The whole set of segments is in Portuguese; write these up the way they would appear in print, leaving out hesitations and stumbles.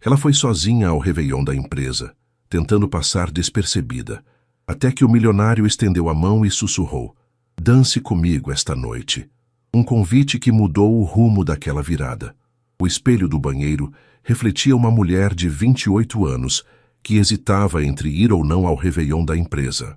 Ela foi sozinha ao réveillon da empresa, tentando passar despercebida, até que o milionário estendeu a mão e sussurrou: "Dance comigo esta noite." Um convite que mudou o rumo daquela virada. O espelho do banheiro refletia uma mulher de 28 anos que hesitava entre ir ou não ao réveillon da empresa.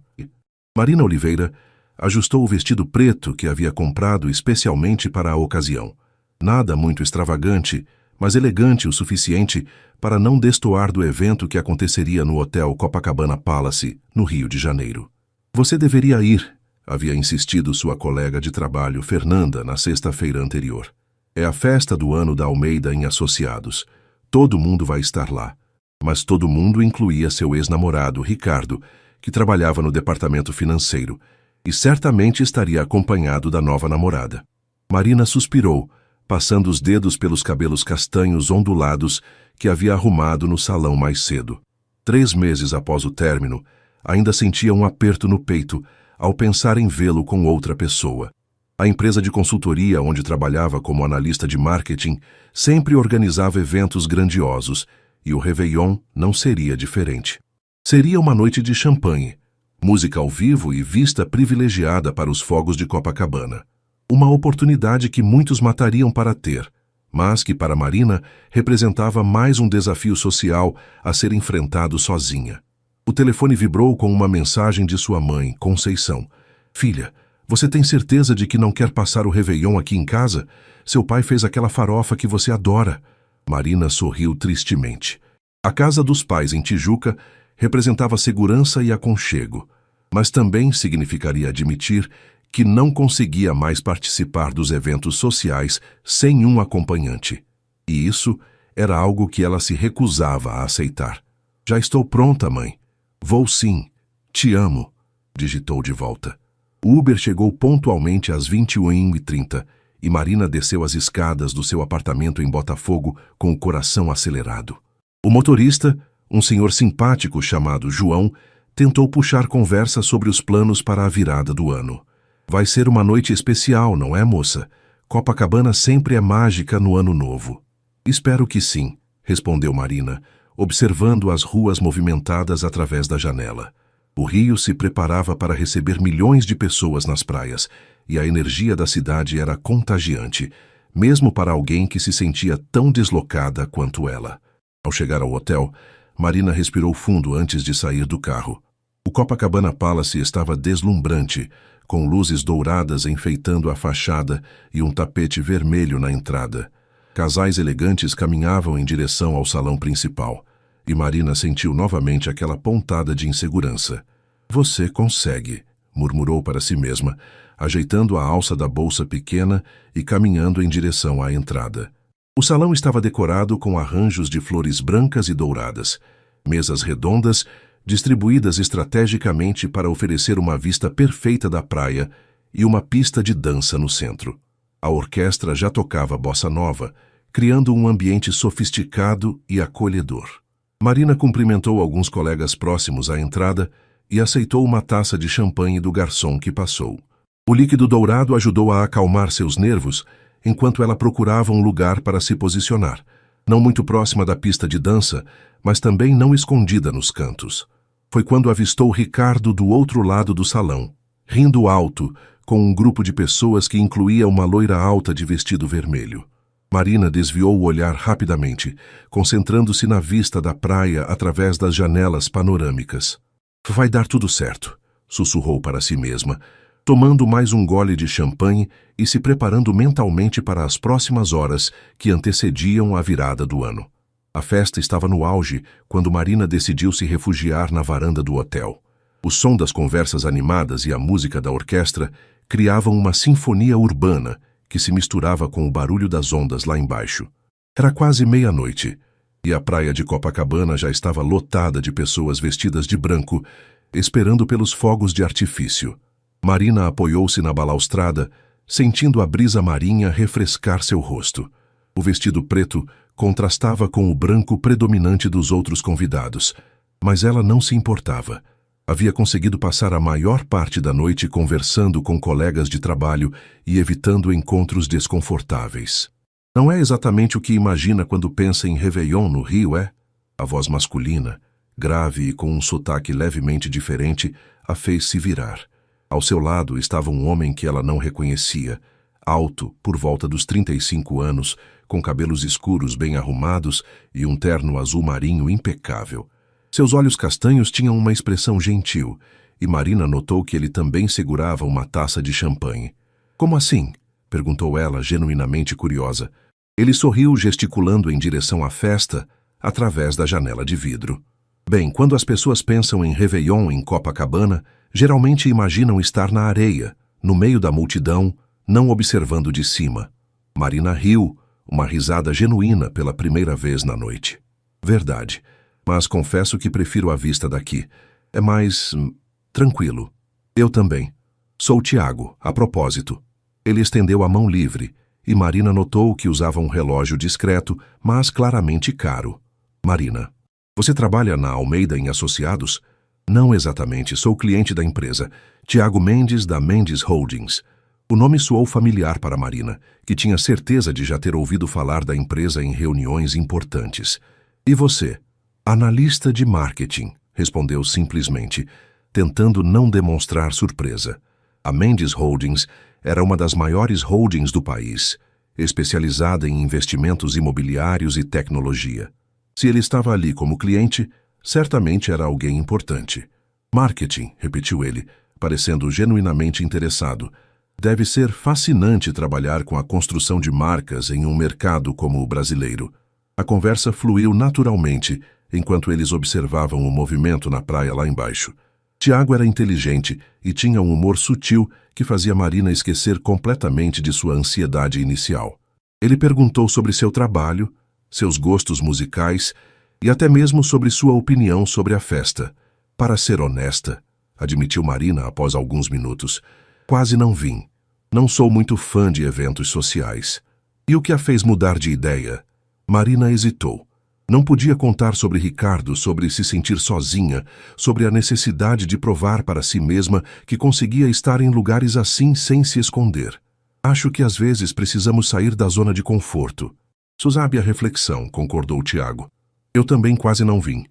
Marina Oliveira ajustou o vestido preto que havia comprado especialmente para a ocasião. Nada muito extravagante, mas elegante o suficiente para não destoar do evento que aconteceria no Hotel Copacabana Palace, no Rio de Janeiro. "Você deveria ir", havia insistido sua colega de trabalho, Fernanda, na sexta-feira anterior. "É a festa do ano da Almeida em Associados. Todo mundo vai estar lá." Mas todo mundo incluía seu ex-namorado, Ricardo, que trabalhava no departamento financeiro, e certamente estaria acompanhado da nova namorada. Marina suspirou, passando os dedos pelos cabelos castanhos ondulados que havia arrumado no salão mais cedo. 3 meses após o término, ainda sentia um aperto no peito ao pensar em vê-lo com outra pessoa. A empresa de consultoria onde trabalhava como analista de marketing sempre organizava eventos grandiosos, e o réveillon não seria diferente. Seria uma noite de champanhe, música ao vivo e vista privilegiada para os fogos de Copacabana. Uma oportunidade que muitos matariam para ter, mas que para Marina representava mais um desafio social a ser enfrentado sozinha. O telefone vibrou com uma mensagem de sua mãe, Conceição. "Filha, você tem certeza de que não quer passar o réveillon aqui em casa? Seu pai fez aquela farofa que você adora." Marina sorriu tristemente. A casa dos pais em Tijuca representava segurança e aconchego, mas também significaria admitir que não conseguia mais participar dos eventos sociais sem um acompanhante. E isso era algo que ela se recusava a aceitar. "Já estou pronta, mãe." "Vou sim. Te amo", digitou de volta. O Uber chegou pontualmente às 21h30 e Marina desceu as escadas do seu apartamento em Botafogo com o coração acelerado. O motorista, um senhor simpático chamado João, tentou puxar conversa sobre os planos para a virada do ano. "Vai ser uma noite especial, não é, moça? Copacabana sempre é mágica no ano novo." "Espero que sim", respondeu Marina, observando as ruas movimentadas através da janela. O Rio se preparava para receber milhões de pessoas nas praias, e a energia da cidade era contagiante, mesmo para alguém que se sentia tão deslocada quanto ela. Ao chegar ao hotel, Marina respirou fundo antes de sair do carro. O Copacabana Palace estava deslumbrante, com luzes douradas enfeitando a fachada e um tapete vermelho na entrada. Casais elegantes caminhavam em direção ao salão principal, e Marina sentiu novamente aquela pontada de insegurança. "Você consegue", murmurou para si mesma, ajeitando a alça da bolsa pequena e caminhando em direção à entrada. O salão estava decorado com arranjos de flores brancas e douradas, mesas redondas, distribuídas estrategicamente para oferecer uma vista perfeita da praia e uma pista de dança no centro. A orquestra já tocava bossa nova, criando um ambiente sofisticado e acolhedor. Marina cumprimentou alguns colegas próximos à entrada e aceitou uma taça de champanhe do garçom que passou. O líquido dourado ajudou a acalmar seus nervos enquanto ela procurava um lugar para se posicionar, não muito próxima da pista de dança, mas também não escondida nos cantos. Foi quando avistou Ricardo do outro lado do salão, rindo alto, com um grupo de pessoas que incluía uma loira alta de vestido vermelho. Marina desviou o olhar rapidamente, concentrando-se na vista da praia através das janelas panorâmicas. "Vai dar tudo certo", sussurrou para si mesma, tomando mais um gole de champanhe e se preparando mentalmente para as próximas horas que antecediam a virada do ano. A festa estava no auge quando Marina decidiu se refugiar na varanda do hotel. O som das conversas animadas e a música da orquestra criavam uma sinfonia urbana que se misturava com o barulho das ondas lá embaixo. Era quase meia-noite, e a praia de Copacabana já estava lotada de pessoas vestidas de branco, esperando pelos fogos de artifício. Marina apoiou-se na balaustrada, sentindo a brisa marinha refrescar seu rosto. O vestido preto contrastava com o branco predominante dos outros convidados, mas ela não se importava. Havia conseguido passar a maior parte da noite conversando com colegas de trabalho e evitando encontros desconfortáveis. Não é exatamente o que imagina quando pensa em Réveillon no Rio, é? A voz masculina, grave e com um sotaque levemente diferente, a fez se virar. Ao seu lado estava um homem que ela não reconhecia, alto, por volta dos 35 anos, com cabelos escuros bem arrumados e um terno azul marinho impecável. Seus olhos castanhos tinham uma expressão gentil, e Marina notou que ele também segurava uma taça de champanhe. Como assim? Perguntou ela, genuinamente curiosa. Ele sorriu, gesticulando em direção à festa, através da janela de vidro. Bem, quando as pessoas pensam em Réveillon em Copacabana, geralmente imaginam estar na areia, no meio da multidão, não observando de cima. Marina riu, uma risada genuína pela primeira vez na noite. Verdade, mas confesso que prefiro a vista daqui. É mais tranquilo. Eu também. Sou o Tiago, a propósito. Ele estendeu a mão livre, e Marina notou que usava um relógio discreto, mas claramente caro. Marina, você trabalha na Almeida em Associados? Não exatamente, sou cliente da empresa. Tiago Mendes, da Mendes Holdings. O nome soou familiar para Marina, que tinha certeza de já ter ouvido falar da empresa em reuniões importantes. E você? Analista de marketing, respondeu simplesmente, tentando não demonstrar surpresa. A Mendes Holdings era uma das maiores holdings do país, especializada em investimentos imobiliários e tecnologia. Se ele estava ali como cliente, certamente era alguém importante. Marketing, repetiu ele, parecendo genuinamente interessado. Deve ser fascinante trabalhar com a construção de marcas em um mercado como o brasileiro. A conversa fluiu naturalmente, enquanto eles observavam o movimento na praia lá embaixo. Tiago era inteligente e tinha um humor sutil que fazia Marina esquecer completamente de sua ansiedade inicial. Ele perguntou sobre seu trabalho, seus gostos musicais e até mesmo sobre sua opinião sobre a festa. Para ser honesta, admitiu Marina após alguns minutos, quase não vim. Não sou muito fã de eventos sociais. E o que a fez mudar de ideia? Marina hesitou. Não podia contar sobre Ricardo, sobre se sentir sozinha, sobre a necessidade de provar para si mesma que conseguia estar em lugares assim sem se esconder. Acho que às vezes precisamos sair da zona de conforto. Sábia reflexão, concordou Tiago. Eu também quase não vim.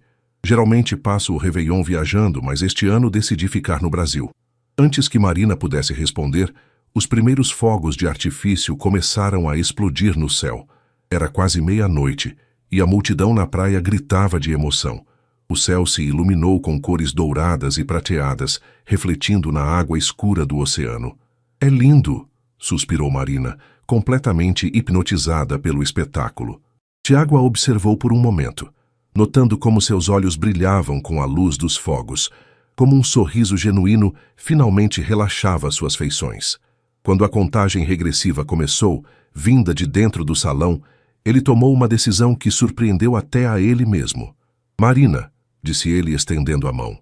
Geralmente passo o Réveillon viajando, mas este ano decidi ficar no Brasil. Antes que Marina pudesse responder, os primeiros fogos de artifício começaram a explodir no céu. Era quase meia-noite, e a multidão na praia gritava de emoção. O céu se iluminou com cores douradas e prateadas, refletindo na água escura do oceano. É lindo, suspirou Marina, completamente hipnotizada pelo espetáculo. Tiago a observou por um momento, notando como seus olhos brilhavam com a luz dos fogos, como um sorriso genuíno finalmente relaxava suas feições. Quando a contagem regressiva começou, vinda de dentro do salão, ele tomou uma decisão que surpreendeu até a ele mesmo. Marina, disse ele estendendo a mão,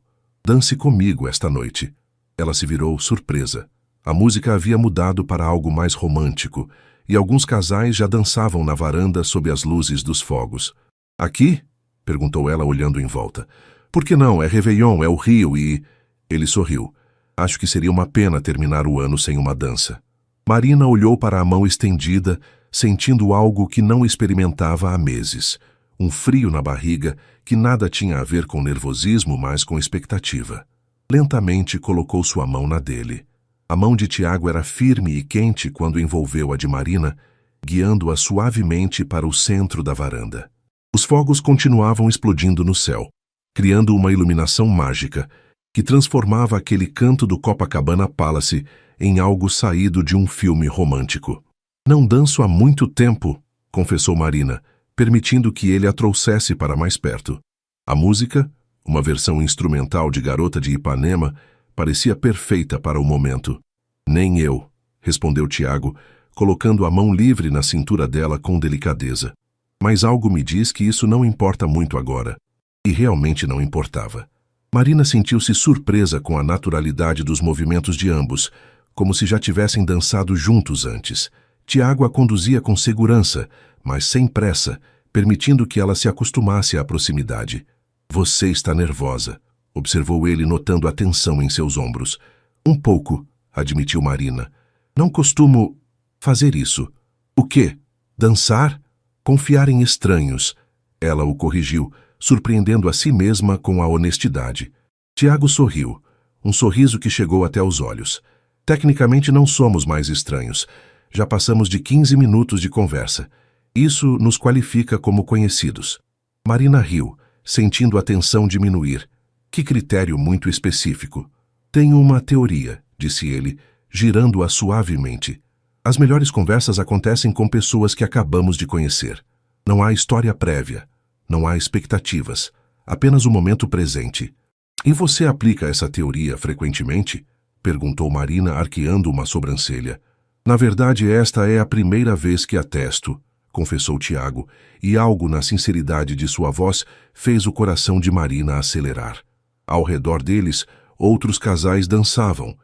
dance comigo esta noite. Ela se virou surpresa. A música havia mudado para algo mais romântico, e alguns casais já dançavam na varanda sob as luzes dos fogos. Aqui? Perguntou ela olhando em volta. Por que não? É Réveillon, é o Rio e... Ele sorriu. Acho que seria uma pena terminar o ano sem uma dança. Marina olhou para a mão estendida, sentindo algo que não experimentava há meses. Um frio na barriga que nada tinha a ver com nervosismo, mas com expectativa. Lentamente colocou sua mão na dele. A mão de Tiago era firme e quente quando envolveu a de Marina, guiando-a suavemente para o centro da varanda. Os fogos continuavam explodindo no céu, criando uma iluminação mágica que transformava aquele canto do Copacabana Palace em algo saído de um filme romântico. Não danço há muito tempo, confessou Marina, permitindo que ele a trouxesse para mais perto. A música, uma versão instrumental de Garota de Ipanema, parecia perfeita para o momento. Nem eu, respondeu Tiago, colocando a mão livre na cintura dela com delicadeza. Mas algo me diz que isso não importa muito agora. E realmente não importava. Marina sentiu-se surpresa com a naturalidade dos movimentos de ambos, como se já tivessem dançado juntos antes. Tiago a conduzia com segurança, mas sem pressa, permitindo que ela se acostumasse à proximidade. Você está nervosa, observou ele notando a tensão em seus ombros. Um pouco, admitiu Marina. Não costumo fazer isso. O quê? Dançar? Confiar em estranhos. Ela o corrigiu, surpreendendo a si mesma com a honestidade. Tiago sorriu, um sorriso que chegou até os olhos. Tecnicamente não somos mais estranhos. Já passamos de 15 minutos de conversa. Isso nos qualifica como conhecidos. Marina riu, sentindo a tensão diminuir. Que critério muito específico. Tenho uma teoria, disse ele, girando-a suavemente. As melhores conversas acontecem com pessoas que acabamos de conhecer. Não há história prévia, não há expectativas, apenas o momento presente. E você aplica essa teoria frequentemente? Perguntou Marina, arqueando uma sobrancelha. Na verdade, esta é a primeira vez que a testo, confessou Tiago, e algo na sinceridade de sua voz fez o coração de Marina acelerar. Ao redor deles, outros casais dançavam,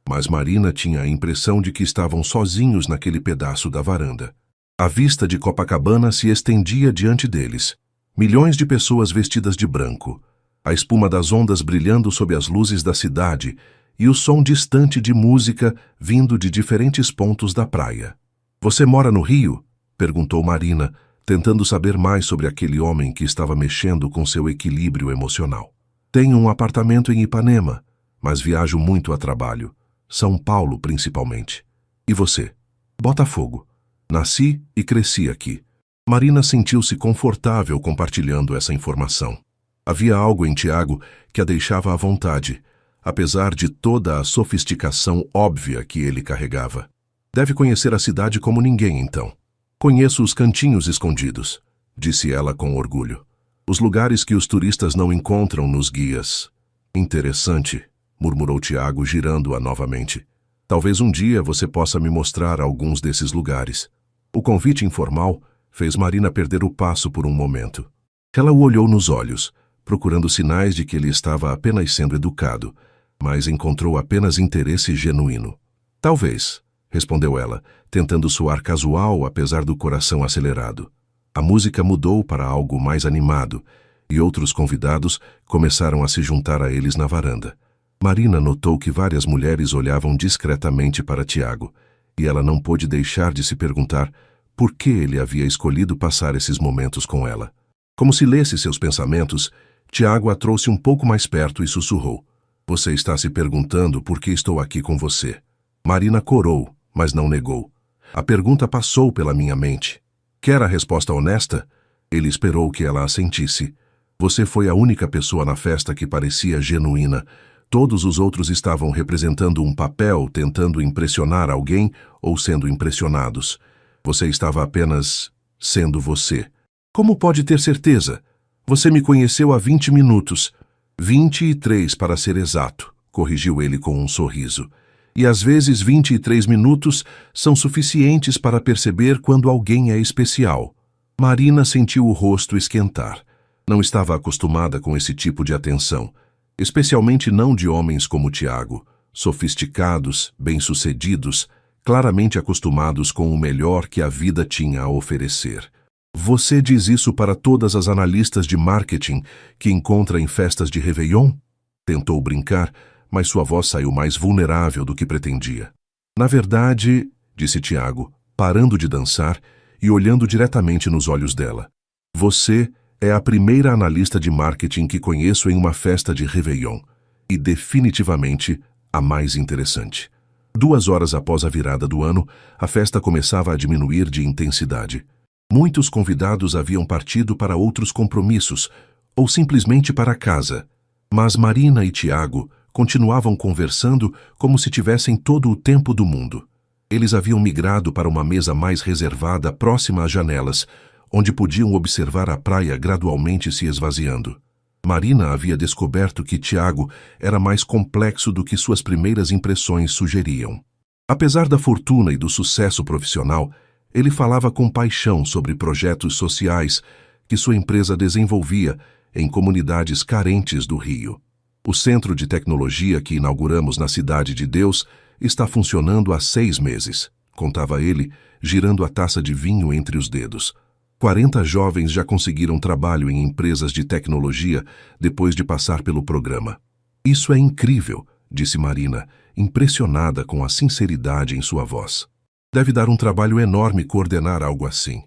mas Marina tinha a impressão de que estavam sozinhos naquele pedaço da varanda. A vista de Copacabana se estendia diante deles. Milhões de pessoas vestidas de branco, a espuma das ondas brilhando sob as luzes da cidade e o som distante de música vindo de diferentes pontos da praia. Você mora no Rio? Perguntou Marina, tentando saber mais sobre aquele homem que estava mexendo com seu equilíbrio emocional. Tenho um apartamento em Ipanema, mas viajo muito a trabalho. São Paulo, principalmente. E você? Botafogo. Nasci e cresci aqui. Marina sentiu-se confortável compartilhando essa informação. Havia algo em Tiago que a deixava à vontade, apesar de toda a sofisticação óbvia que ele carregava. Deve conhecer a cidade como ninguém, então. Conheço os cantinhos escondidos, disse ela com orgulho. Os lugares que os turistas não encontram nos guias. Interessante, murmurou Tiago, girando-a novamente. Talvez um dia você possa me mostrar alguns desses lugares. O convite informal fez Marina perder o passo por um momento. Ela o olhou nos olhos, procurando sinais de que ele estava apenas sendo educado, mas encontrou apenas interesse genuíno. Talvez, respondeu ela, tentando soar casual apesar do coração acelerado. A música mudou para algo mais animado, e outros convidados começaram a se juntar a eles na varanda. Marina notou que várias mulheres olhavam discretamente para Tiago, e ela não pôde deixar de se perguntar por que ele havia escolhido passar esses momentos com ela. Como se lesse seus pensamentos, Tiago a trouxe um pouco mais perto e sussurrou. Você está se perguntando por que estou aqui com você. Marina corou, mas não negou. A pergunta passou pela minha mente. Quer a resposta honesta? Ele esperou que ela assentisse. Você foi a única pessoa na festa que parecia genuína. Todos os outros estavam representando um papel, tentando impressionar alguém ou sendo impressionados. Você estava apenas sendo você. Como pode ter certeza? Você me conheceu há 20 minutos. 23 para ser exato, corrigiu ele com um sorriso. E às vezes 23 minutos são suficientes para perceber quando alguém é especial. Marina sentiu o rosto esquentar. Não estava acostumada com esse tipo de atenção, especialmente não de homens como Tiago, sofisticados, bem-sucedidos, claramente acostumados com o melhor que a vida tinha a oferecer. Você diz isso para todas as analistas de marketing que encontra em festas de Réveillon? Tentou brincar, mas sua voz saiu mais vulnerável do que pretendia. Na verdade, disse Tiago, parando de dançar e olhando diretamente nos olhos dela. Você é a primeira analista de marketing que conheço em uma festa de Réveillon, e definitivamente a mais interessante. 2 horas após a virada do ano, a festa começava a diminuir de intensidade. Muitos convidados haviam partido para outros compromissos, ou simplesmente para casa. Mas Marina e Tiago continuavam conversando como se tivessem todo o tempo do mundo. Eles haviam migrado para uma mesa mais reservada próxima às janelas, onde podiam observar a praia gradualmente se esvaziando. Marina havia descoberto que Tiago era mais complexo do que suas primeiras impressões sugeriam. Apesar da fortuna e do sucesso profissional, ele falava com paixão sobre projetos sociais que sua empresa desenvolvia em comunidades carentes do Rio. O centro de tecnologia que inauguramos na Cidade de Deus está funcionando há 6 meses, contava ele, girando a taça de vinho entre os dedos. 40 jovens já conseguiram trabalho em empresas de tecnologia depois de passar pelo programa. Isso é incrível, disse Marina, impressionada com a sinceridade em sua voz. Deve dar um trabalho enorme coordenar algo assim.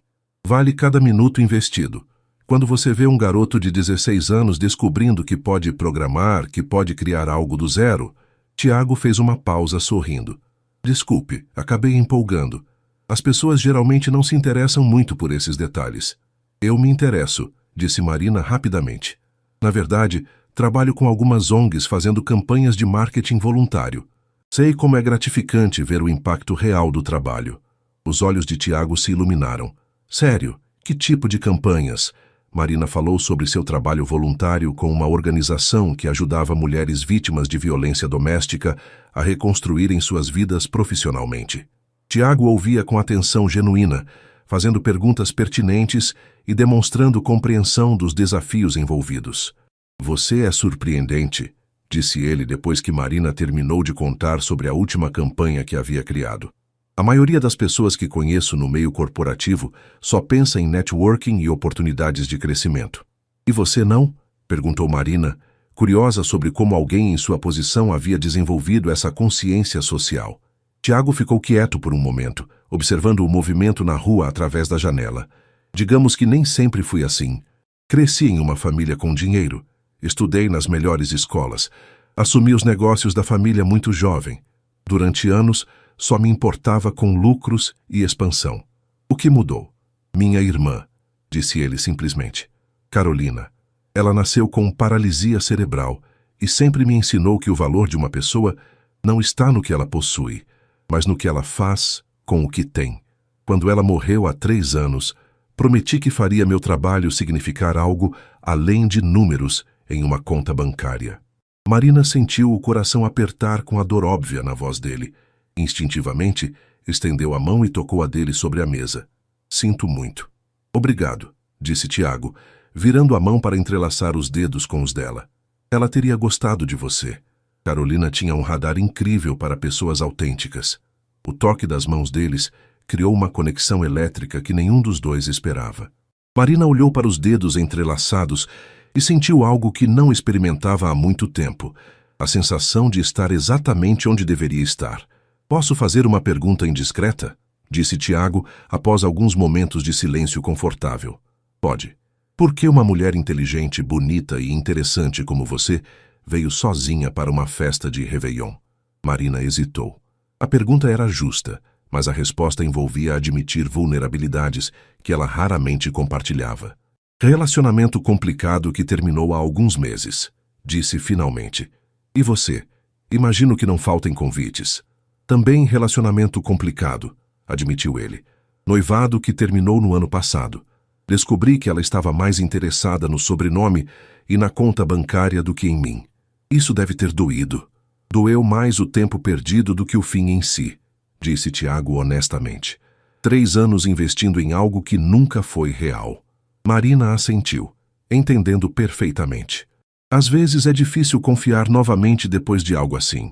Vale cada minuto investido. Quando você vê um garoto de 16 anos descobrindo que pode programar, que pode criar algo do zero, Tiago fez uma pausa sorrindo. Desculpe, acabei empolgando. As pessoas geralmente não se interessam muito por esses detalhes. Eu me interesso, disse Marina rapidamente. Na verdade, trabalho com algumas ONGs fazendo campanhas de marketing voluntário. Sei como é gratificante ver o impacto real do trabalho. Os olhos de Tiago se iluminaram. Sério? Que tipo de campanhas? Marina falou sobre seu trabalho voluntário com uma organização que ajudava mulheres vítimas de violência doméstica a reconstruírem suas vidas profissionalmente. Tiago ouvia com atenção genuína, fazendo perguntas pertinentes e demonstrando compreensão dos desafios envolvidos. Você é surpreendente, disse ele depois que Marina terminou de contar sobre a última campanha que havia criado. A maioria das pessoas que conheço no meio corporativo só pensa em networking e oportunidades de crescimento. E você não? Perguntou Marina, curiosa sobre como alguém em sua posição havia desenvolvido essa consciência social. Tiago ficou quieto por um momento, observando o movimento na rua através da janela. Digamos que nem sempre fui assim. Cresci em uma família com dinheiro. Estudei nas melhores escolas. Assumi os negócios da família muito jovem. Durante anos, só me importava com lucros e expansão. O que mudou? Minha irmã, disse ele simplesmente. Carolina. Ela nasceu com paralisia cerebral e sempre me ensinou que o valor de uma pessoa não está no que ela possui, mas no que ela faz com o que tem. Quando ela morreu há 3 anos, prometi que faria meu trabalho significar algo além de números em uma conta bancária. Marina sentiu o coração apertar com a dor óbvia na voz dele. Instintivamente, estendeu a mão e tocou a dele sobre a mesa. Sinto muito. Obrigado, disse Tiago, virando a mão para entrelaçar os dedos com os dela. Ela teria gostado de você. Carolina tinha um radar incrível para pessoas autênticas. O toque das mãos deles criou uma conexão elétrica que nenhum dos dois esperava. Marina olhou para os dedos entrelaçados e sentiu algo que não experimentava há muito tempo, a sensação de estar exatamente onde deveria estar. Posso fazer uma pergunta indiscreta? Disse Tiago após alguns momentos de silêncio confortável. Pode. Por que uma mulher inteligente, bonita e interessante como você veio sozinha para uma festa de Réveillon? Marina hesitou. A pergunta era justa, mas a resposta envolvia admitir vulnerabilidades que ela raramente compartilhava. Relacionamento complicado que terminou há alguns meses, disse finalmente. E você? Imagino que não faltem convites. Também relacionamento complicado, admitiu ele. Noivado que terminou no ano passado. Descobri que ela estava mais interessada no sobrenome e na conta bancária do que em mim. Isso deve ter doído. Doeu mais o tempo perdido do que o fim em si, disse Tiago honestamente. 3 anos investindo em algo que nunca foi real. Marina assentiu, entendendo perfeitamente. Às vezes é difícil confiar novamente depois de algo assim.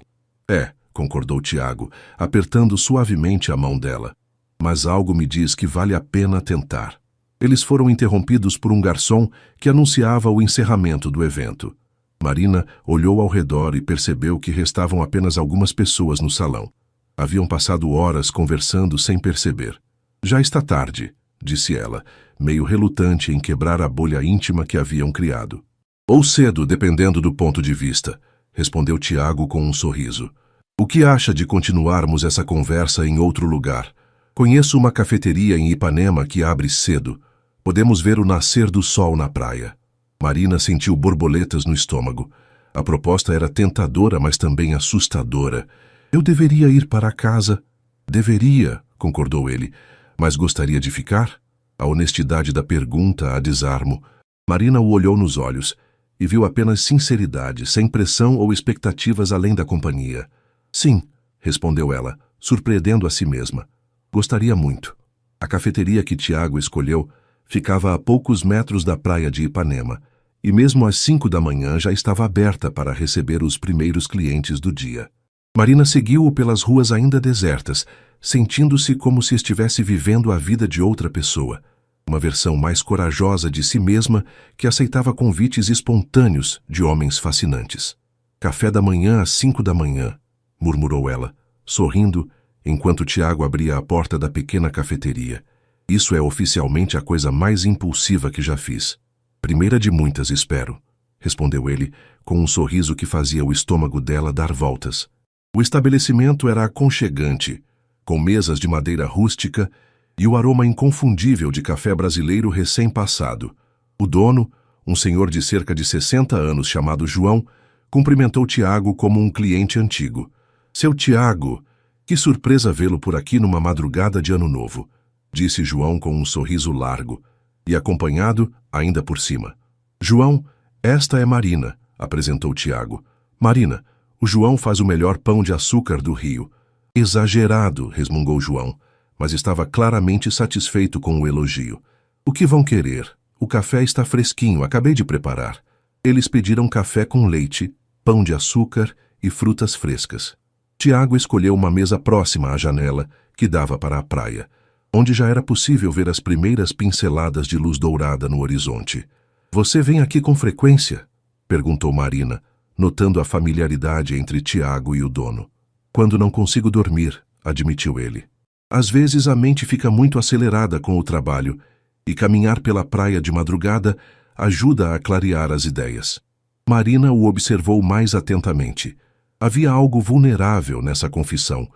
Concordou Tiago, apertando suavemente a mão dela. Mas algo me diz que vale a pena tentar. Eles foram interrompidos por um garçom que anunciava o encerramento do evento. Marina olhou ao redor e percebeu que restavam apenas algumas pessoas no salão. Haviam passado horas conversando sem perceber. Já está tarde, disse ela, meio relutante em quebrar a bolha íntima que haviam criado. Ou cedo, dependendo do ponto de vista, respondeu Tiago com um sorriso. O que acha de continuarmos essa conversa em outro lugar? Conheço uma cafeteria em Ipanema que abre cedo. Podemos ver o nascer do sol na praia. Marina sentiu borboletas no estômago. A proposta era tentadora, mas também assustadora. Eu deveria ir para casa? Deveria, concordou ele. Mas gostaria de ficar? A honestidade da pergunta a desarmo. Marina o olhou nos olhos e viu apenas sinceridade, sem pressão ou expectativas além da companhia. Sim, respondeu ela, surpreendendo a si mesma. Gostaria muito. A cafeteria que Tiago escolheu ficava a poucos metros da praia de Ipanema, e mesmo às 5 da manhã já estava aberta para receber os primeiros clientes do dia. Marina seguiu-o pelas ruas ainda desertas, sentindo-se como se estivesse vivendo a vida de outra pessoa, uma versão mais corajosa de si mesma que aceitava convites espontâneos de homens fascinantes. Café da manhã às 5 da manhã, murmurou ela, sorrindo, enquanto Tiago abria a porta da pequena cafeteria. Isso é oficialmente a coisa mais impulsiva que já fiz. Primeira de muitas, espero, respondeu ele, com um sorriso que fazia o estômago dela dar voltas. O estabelecimento era aconchegante, com mesas de madeira rústica e o aroma inconfundível de café brasileiro recém-passado. O dono, um senhor de cerca de 60 anos chamado João, cumprimentou Tiago como um cliente antigo. Seu Tiago, que surpresa vê-lo por aqui numa madrugada de Ano Novo, disse João com um sorriso largo, e acompanhado, ainda por cima. João, esta é Marina, apresentou Tiago. Marina, o João faz o melhor pão de açúcar do Rio. Exagerado, resmungou João, mas estava claramente satisfeito com o elogio. O que vão querer? O café está fresquinho, acabei de preparar. Eles pediram café com leite, pão de açúcar e frutas frescas. Tiago escolheu uma mesa próxima à janela, que dava para a praia, onde já era possível ver as primeiras pinceladas de luz dourada no horizonte. Você vem aqui com frequência? Perguntou Marina, notando a familiaridade entre Tiago e o dono. Quando não consigo dormir, admitiu ele. Às vezes a mente fica muito acelerada com o trabalho, e caminhar pela praia de madrugada ajuda a clarear as ideias. Marina o observou mais atentamente. Havia algo vulnerável nessa confissão,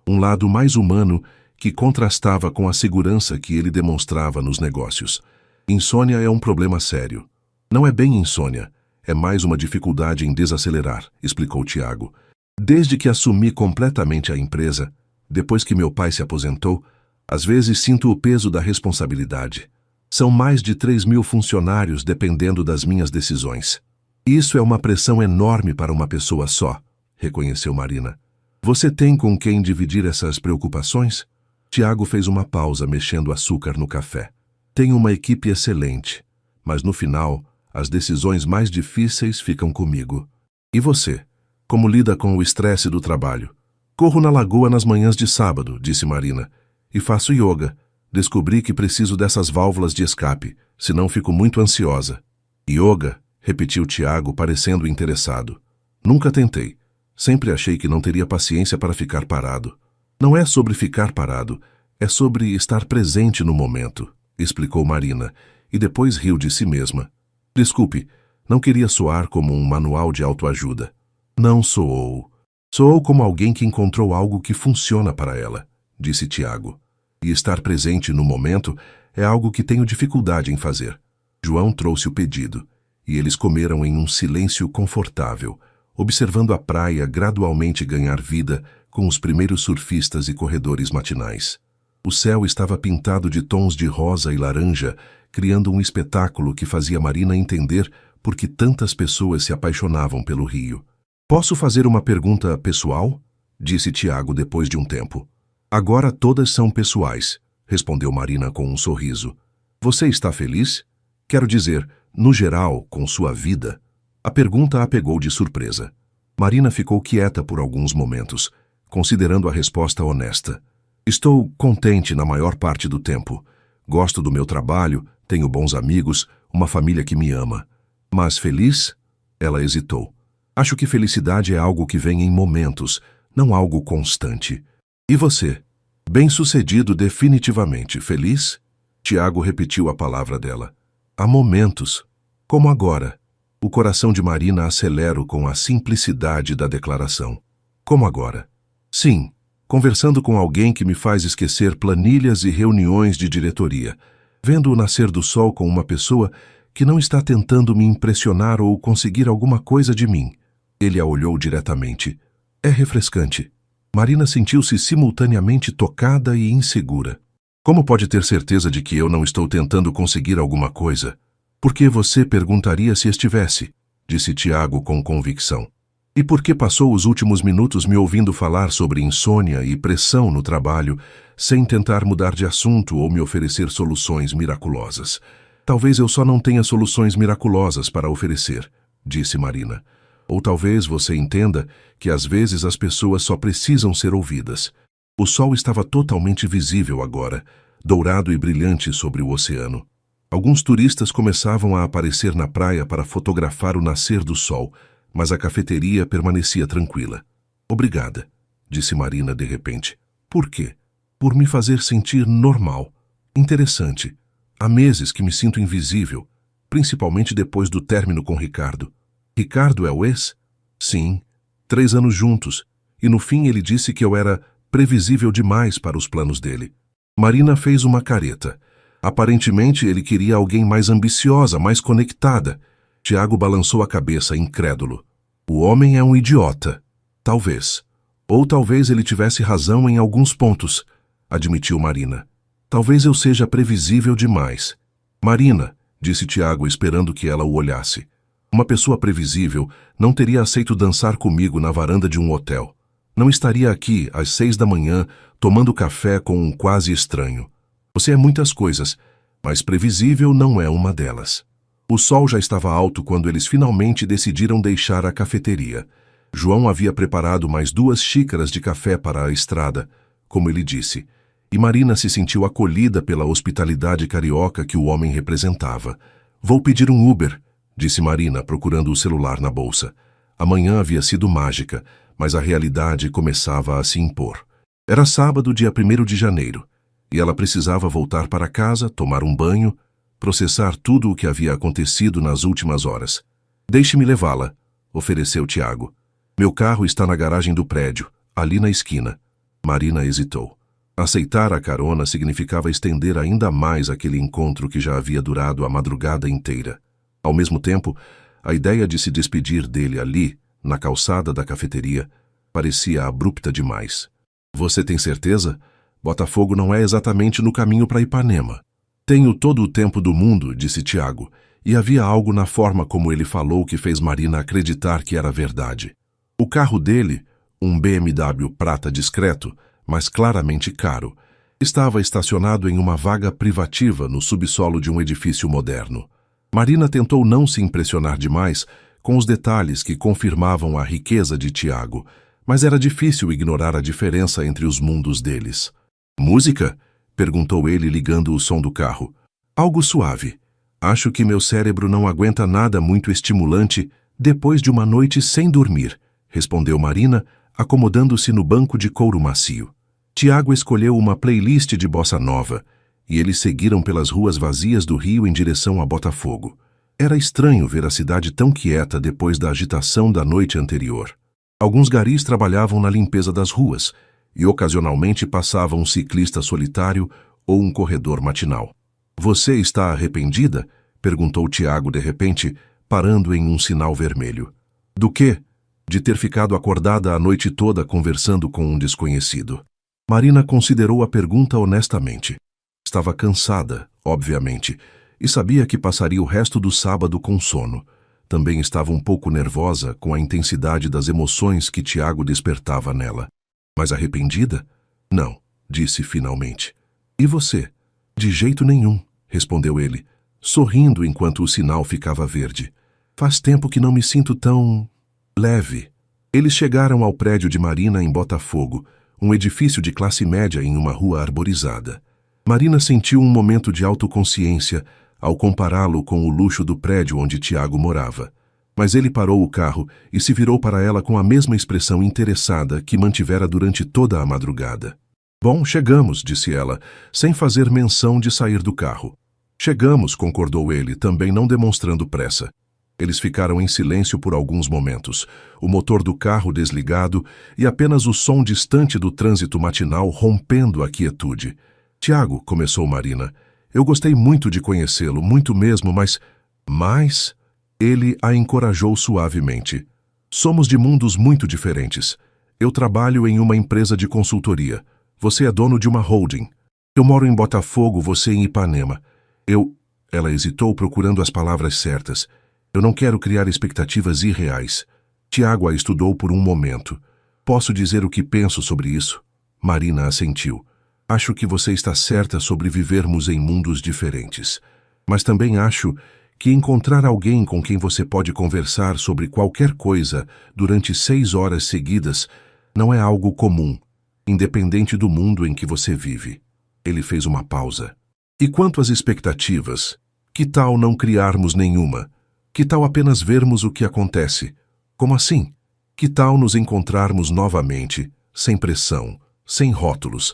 um lado mais humano que contrastava com a segurança que ele demonstrava nos negócios. Insônia é um problema sério. Não é bem insônia, é mais uma dificuldade em desacelerar, explicou Tiago. Desde que assumi completamente a empresa, depois que meu pai se aposentou, às vezes sinto o peso da responsabilidade. São mais de 3.000 funcionários dependendo das minhas decisões. Isso é uma pressão enorme para uma pessoa só, reconheceu Marina. Você tem com quem dividir essas preocupações? Tiago fez uma pausa mexendo açúcar no café. Tenho uma equipe excelente, mas no final, as decisões mais difíceis ficam comigo. E você? Como lida com o estresse do trabalho? Corro na lagoa nas manhãs de sábado, disse Marina, e faço yoga. Descobri que preciso dessas válvulas de escape, senão fico muito ansiosa. Yoga? Repetiu Tiago, parecendo interessado. Nunca tentei. Sempre achei que não teria paciência para ficar parado. Não é sobre ficar parado, é sobre estar presente no momento, explicou Marina, e depois riu de si mesma. Desculpe, não queria soar como um manual de autoajuda. Não soou. Soou como alguém que encontrou algo que funciona para ela, disse Tiago. E estar presente no momento é algo que tenho dificuldade em fazer. João trouxe o pedido, e eles comeram em um silêncio confortável, observando a praia gradualmente ganhar vida com os primeiros surfistas e corredores matinais. O céu estava pintado de tons de rosa e laranja, criando um espetáculo que fazia Marina entender por que tantas pessoas se apaixonavam pelo Rio. Posso fazer uma pergunta pessoal? Disse Tiago depois de um tempo. Agora todas são pessoais, respondeu Marina com um sorriso. Você está feliz? Quero dizer, no geral, com sua vida? A pergunta a pegou de surpresa. Marina ficou quieta por alguns momentos, considerando a resposta honesta. Estou contente na maior parte do tempo. Gosto do meu trabalho, tenho bons amigos, uma família que me ama. Mas feliz? Ela hesitou. Acho que felicidade é algo que vem em momentos, não algo constante. E você? Bem-sucedido definitivamente. Feliz? Tiago repetiu a palavra dela. Há momentos, como agora. O coração de Marina acelera com a simplicidade da declaração. Como agora? Sim, conversando com alguém que me faz esquecer planilhas e reuniões de diretoria, vendo o nascer do sol com uma pessoa que não está tentando me impressionar ou conseguir alguma coisa de mim. Ele a olhou diretamente. É refrescante. Marina sentiu-se simultaneamente tocada e insegura. Como pode ter certeza de que eu não estou tentando conseguir alguma coisa? Por que você perguntaria se estivesse? Disse Tiago com convicção. E por que passou os últimos minutos me ouvindo falar sobre insônia e pressão no trabalho, sem tentar mudar de assunto ou me oferecer soluções miraculosas? Talvez eu só não tenha soluções miraculosas para oferecer, disse Marina. Ou talvez você entenda que às vezes as pessoas só precisam ser ouvidas. O sol estava totalmente visível agora, dourado e brilhante sobre o oceano. Alguns turistas começavam a aparecer na praia para fotografar o nascer do sol, mas a cafeteria permanecia tranquila. Obrigada, disse Marina de repente. Por quê? Por me fazer sentir normal. Interessante. Há meses que me sinto invisível, principalmente depois do término com Ricardo. Ricardo é o ex? Sim. 3 anos juntos, e no fim ele disse que eu era previsível demais para os planos dele. Marina fez uma careta. Aparentemente ele queria alguém mais ambiciosa, mais conectada. Tiago balançou a cabeça, incrédulo. O homem é um idiota. Talvez. Ou talvez ele tivesse razão em alguns pontos, admitiu Marina. Talvez eu seja previsível demais. Marina, disse Tiago esperando que ela o olhasse. Uma pessoa previsível não teria aceito dançar comigo na varanda de um hotel. Não estaria aqui às 6 da manhã tomando café com um quase estranho. Você é muitas coisas, mas previsível não é uma delas. O sol já estava alto quando eles finalmente decidiram deixar a cafeteria. João havia preparado mais 2 xícaras de café para a estrada, como ele disse, e Marina se sentiu acolhida pela hospitalidade carioca que o homem representava. Vou pedir um Uber, disse Marina, procurando o celular na bolsa. A manhã havia sido mágica, mas a realidade começava a se impor. Era sábado, dia 1º de janeiro, e ela precisava voltar para casa, tomar um banho, processar tudo o que havia acontecido nas últimas horas. Deixe-me levá-la, ofereceu Tiago. Meu carro está na garagem do prédio, ali na esquina. Marina hesitou. Aceitar a carona significava estender ainda mais aquele encontro que já havia durado a madrugada inteira. Ao mesmo tempo, a ideia de se despedir dele ali, na calçada da cafeteria, parecia abrupta demais. Você tem certeza? Botafogo não é exatamente no caminho para Ipanema. Tenho todo o tempo do mundo, disse Tiago, e havia algo na forma como ele falou que fez Marina acreditar que era verdade. O carro dele, um BMW prata discreto, mas claramente caro, estava estacionado em uma vaga privativa no subsolo de um edifício moderno. Marina tentou não se impressionar demais com os detalhes que confirmavam a riqueza de Tiago, mas era difícil ignorar a diferença entre os mundos deles. Música? Perguntou ele ligando o som do carro. Algo suave. Acho que meu cérebro não aguenta nada muito estimulante depois de uma noite sem dormir, respondeu Marina, acomodando-se no banco de couro macio. Tiago escolheu uma playlist de bossa nova, e eles seguiram pelas ruas vazias do Rio em direção a Botafogo. Era estranho ver a cidade tão quieta depois da agitação da noite anterior. Alguns garis trabalhavam na limpeza das ruas, e ocasionalmente passava um ciclista solitário ou um corredor matinal. Você está arrependida? Perguntou Tiago de repente, parando em um sinal vermelho. Do quê? De ter ficado acordada a noite toda conversando com um desconhecido. Marina considerou a pergunta honestamente. Estava cansada, obviamente, e sabia que passaria o resto do sábado com sono. Também estava um pouco nervosa com a intensidade das emoções que Tiago despertava nela. Mas arrependida? Não, disse finalmente. E você? De jeito nenhum, respondeu ele, sorrindo enquanto o sinal ficava verde. Faz tempo que não me sinto tão leve. Eles chegaram ao prédio de Marina em Botafogo, um edifício de classe média em uma rua arborizada. Marina sentiu um momento de autoconsciência ao compará-lo com o luxo do prédio onde Tiago morava. Mas ele parou o carro e se virou para ela com a mesma expressão interessada que mantivera durante toda a madrugada. Bom, chegamos, disse ela, sem fazer menção de sair do carro. Chegamos, concordou ele, também não demonstrando pressa. Eles ficaram em silêncio por alguns momentos, o motor do carro desligado e apenas o som distante do trânsito matinal rompendo a quietude. Tiago, começou Marina, eu gostei muito de conhecê-lo, muito mesmo, mas... Ele a encorajou suavemente. Somos de mundos muito diferentes. Eu trabalho em uma empresa de consultoria. Você é dono de uma holding. Eu moro em Botafogo, você em Ipanema. Ela hesitou procurando as palavras certas. Eu não quero criar expectativas irreais. Tiago a estudou por um momento. Posso dizer o que penso sobre isso? Marina assentiu. Acho que você está certa sobre vivermos em mundos diferentes. Mas também acho que encontrar alguém com quem você pode conversar sobre qualquer coisa durante 6 horas seguidas não é algo comum, independente do mundo em que você vive. Ele fez uma pausa. E quanto às expectativas? Que tal não criarmos nenhuma? Que tal apenas vermos o que acontece? Como assim? Que tal nos encontrarmos novamente, sem pressão, sem rótulos,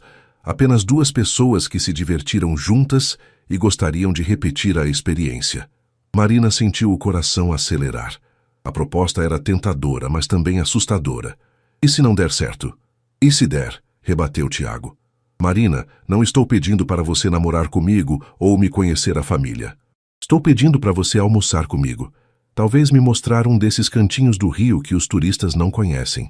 Apenas duas pessoas que se divertiram juntas e gostariam de repetir a experiência. Marina sentiu o coração acelerar. A proposta era tentadora, mas também assustadora. E se não der certo? E se der? Rebateu Tiago. Marina, não estou pedindo para você namorar comigo ou me conhecer a família. Estou pedindo para você almoçar comigo. Talvez me mostrar um desses cantinhos do Rio que os turistas não conhecem.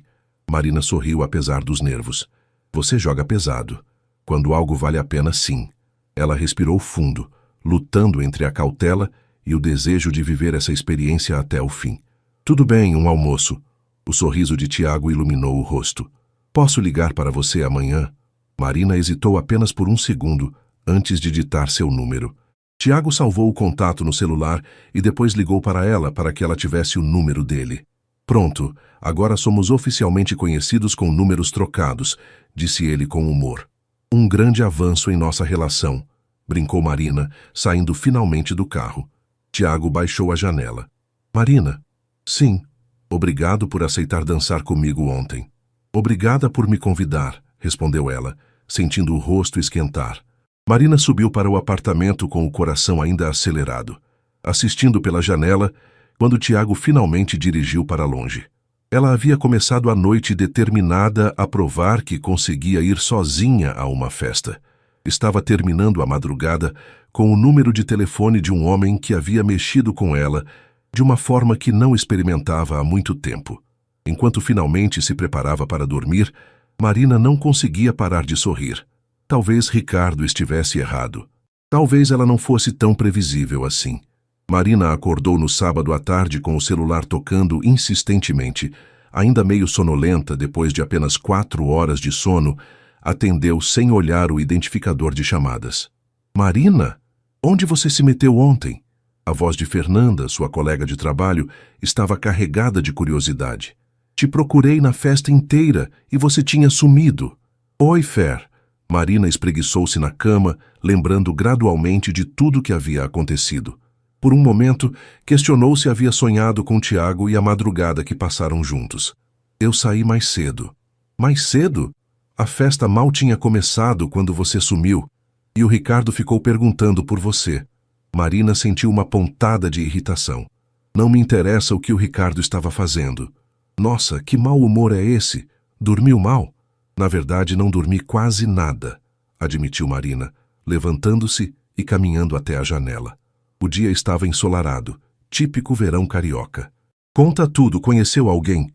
Marina sorriu apesar dos nervos. Você joga pesado. Quando algo vale a pena, sim. Ela respirou fundo, lutando entre a cautela e o desejo de viver essa experiência até o fim. Tudo bem, um almoço. O sorriso de Tiago iluminou o rosto. Posso ligar para você amanhã? Marina hesitou apenas por um segundo antes de ditar seu número. Tiago salvou o contato no celular e depois ligou para ela para que ela tivesse o número dele. Pronto, agora somos oficialmente conhecidos com números trocados, disse ele com humor. Um grande avanço em nossa relação, brincou Marina, saindo finalmente do carro. Tiago baixou a janela. Marina? Sim. Obrigado por aceitar dançar comigo ontem. Obrigada por me convidar, respondeu ela, sentindo o rosto esquentar. Marina subiu para o apartamento com o coração ainda acelerado, assistindo pela janela quando Tiago finalmente dirigiu para longe. Ela havia começado a noite determinada a provar que conseguia ir sozinha a uma festa. Estava terminando a madrugada com o número de telefone de um homem que havia mexido com ela de uma forma que não experimentava há muito tempo. Enquanto finalmente se preparava para dormir, Marina não conseguia parar de sorrir. Talvez Ricardo estivesse errado. Talvez ela não fosse tão previsível assim. Marina acordou no sábado à tarde com o celular tocando insistentemente. Ainda meio sonolenta, depois de apenas 4 horas de sono, atendeu sem olhar o identificador de chamadas. Marina? Onde você se meteu ontem? A voz de Fernanda, sua colega de trabalho, estava carregada de curiosidade. Te procurei na festa inteira e você tinha sumido. Oi, Fer. Marina espreguiçou-se na cama, lembrando gradualmente de tudo que havia acontecido. Por um momento, questionou se havia sonhado com Tiago e a madrugada que passaram juntos. Eu saí mais cedo. Mais cedo? A festa mal tinha começado quando você sumiu, e o Ricardo ficou perguntando por você. Marina sentiu uma pontada de irritação. Não me interessa o que o Ricardo estava fazendo. Nossa, que mau humor é esse? Dormiu mal? Na verdade, não dormi quase nada, admitiu Marina, levantando-se e caminhando até a janela. O dia estava ensolarado, típico verão carioca. Conta tudo, conheceu alguém?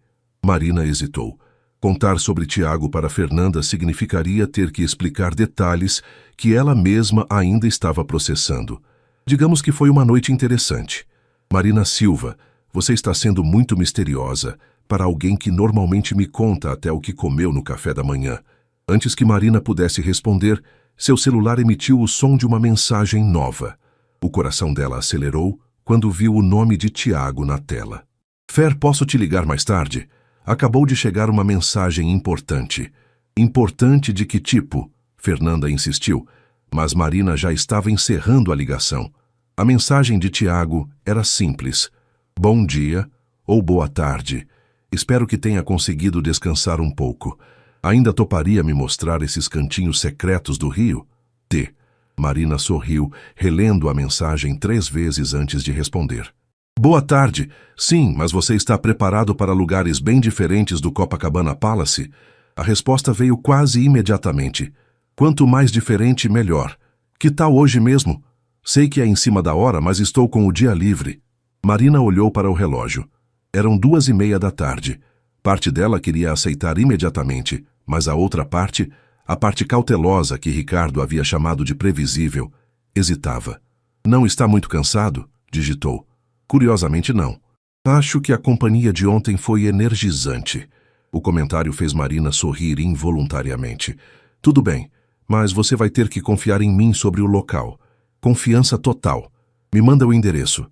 Marina hesitou. Contar sobre Tiago para Fernanda significaria ter que explicar detalhes que ela mesma ainda estava processando. Digamos que foi uma noite interessante. Marina Silva, você está sendo muito misteriosa para alguém que normalmente me conta até o que comeu no café da manhã. Antes que Marina pudesse responder, seu celular emitiu o som de uma mensagem nova. O coração dela acelerou quando viu o nome de Tiago na tela. Fer, posso te ligar mais tarde? Acabou de chegar uma mensagem importante. Importante de que tipo? Fernanda insistiu, mas Marina já estava encerrando a ligação. A mensagem de Tiago era simples. Bom dia ou boa tarde. Espero que tenha conseguido descansar um pouco. Ainda toparia me mostrar esses cantinhos secretos do Rio? T. Marina sorriu, relendo a mensagem 3 vezes antes de responder. Boa tarde. Sim, mas você está preparado para lugares bem diferentes do Copacabana Palace? A resposta veio quase imediatamente. Quanto mais diferente, melhor. Que tal hoje mesmo? Sei que é em cima da hora, mas estou com o dia livre. Marina olhou para o relógio. Eram 2:30 da tarde. Parte dela queria aceitar imediatamente, mas a outra parte, a parte cautelosa que Ricardo havia chamado de previsível, hesitava. Não está muito cansado? Digitou. Curiosamente não. Acho que a companhia de ontem foi energizante. O comentário fez Marina sorrir involuntariamente. Tudo bem, mas você vai ter que confiar em mim sobre o local. Confiança total. Me manda o endereço.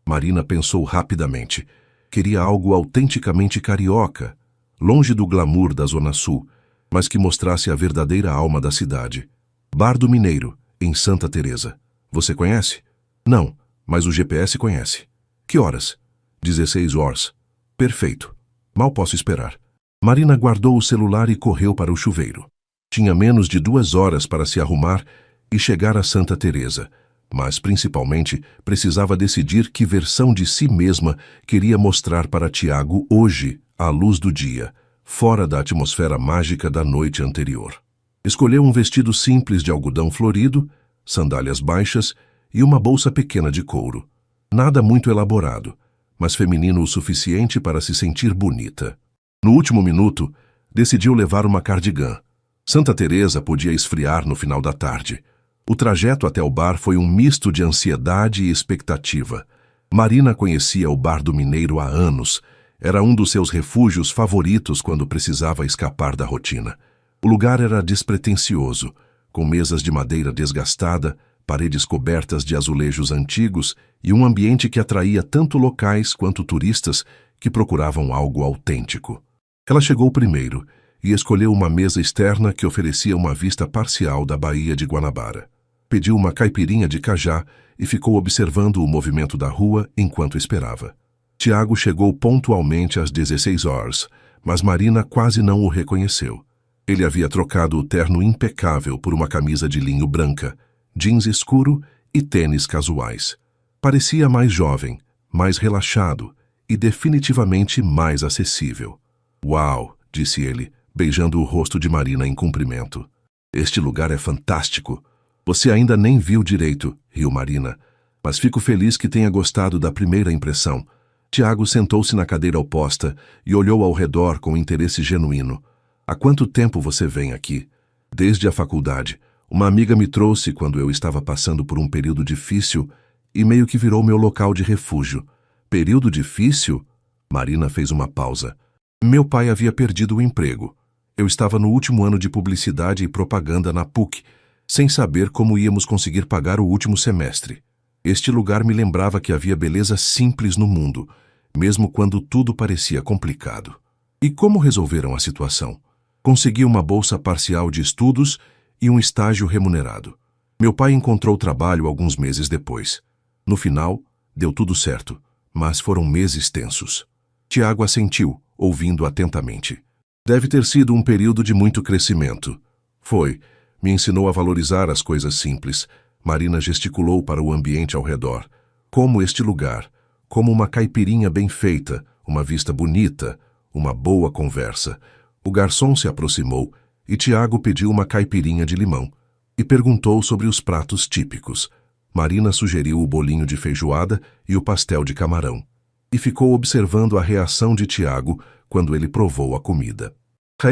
Marina pensou rapidamente. Queria algo autenticamente carioca, longe do glamour da Zona Sul, mas que mostrasse a verdadeira alma da cidade. Bar do Mineiro, em Santa Teresa. Você conhece? Não, mas o GPS conhece. Que horas? 16 horas. Perfeito. Mal posso esperar. Marina guardou o celular e correu para o chuveiro. Tinha menos de 2 horas para se arrumar e chegar a Santa Teresa, mas principalmente precisava decidir que versão de si mesma queria mostrar para Tiago hoje, à luz do dia, fora da atmosfera mágica da noite anterior. Escolheu um vestido simples de algodão florido, sandálias baixas e uma bolsa pequena de couro. Nada muito elaborado, mas feminino o suficiente para se sentir bonita. No último minuto, decidiu levar uma cardigã. Santa Teresa podia esfriar no final da tarde. O trajeto até o bar foi um misto de ansiedade e expectativa. Marina conhecia o Bar do Mineiro há anos. Era um dos seus refúgios favoritos quando precisava escapar da rotina. O lugar era despretensioso, com mesas de madeira desgastada, paredes cobertas de azulejos antigos e um ambiente que atraía tanto locais quanto turistas que procuravam algo autêntico. Ela chegou primeiro e escolheu uma mesa externa que oferecia uma vista parcial da Baía de Guanabara. Pediu uma caipirinha de cajá e ficou observando o movimento da rua enquanto esperava. Tiago chegou pontualmente às 16 horas, mas Marina quase não o reconheceu. Ele havia trocado o terno impecável por uma camisa de linho branca, jeans escuro e tênis casuais. Parecia mais jovem, mais relaxado e definitivamente mais acessível. "Uau", disse ele, beijando o rosto de Marina em cumprimento. "Este lugar é fantástico. Você ainda nem viu direito", riu Marina, "mas fico feliz que tenha gostado da primeira impressão." Tiago sentou-se na cadeira oposta e olhou ao redor com interesse genuíno. "Há quanto tempo você vem aqui?" "Desde a faculdade. Uma amiga me trouxe quando eu estava passando por um período difícil e meio que virou meu local de refúgio." "Período difícil?" Marina fez uma pausa. "Meu pai havia perdido o emprego. Eu estava no último ano de publicidade e propaganda na PUC, sem saber como íamos conseguir pagar o último semestre. Este lugar me lembrava que havia beleza simples no mundo, mesmo quando tudo parecia complicado." "E como resolveram a situação?" "Consegui uma bolsa parcial de estudos e um estágio remunerado. Meu pai encontrou trabalho alguns meses depois. No final, deu tudo certo, mas foram meses tensos." Tiago assentiu, ouvindo atentamente. "Deve ter sido um período de muito crescimento." "Foi. Me ensinou a valorizar as coisas simples." Marina gesticulou para o ambiente ao redor. "Como este lugar, como uma caipirinha bem feita, uma vista bonita, uma boa conversa." O garçom se aproximou e Tiago pediu uma caipirinha de limão e perguntou sobre os pratos típicos. Marina sugeriu o bolinho de feijoada e o pastel de camarão, e ficou observando a reação de Tiago quando ele provou a comida.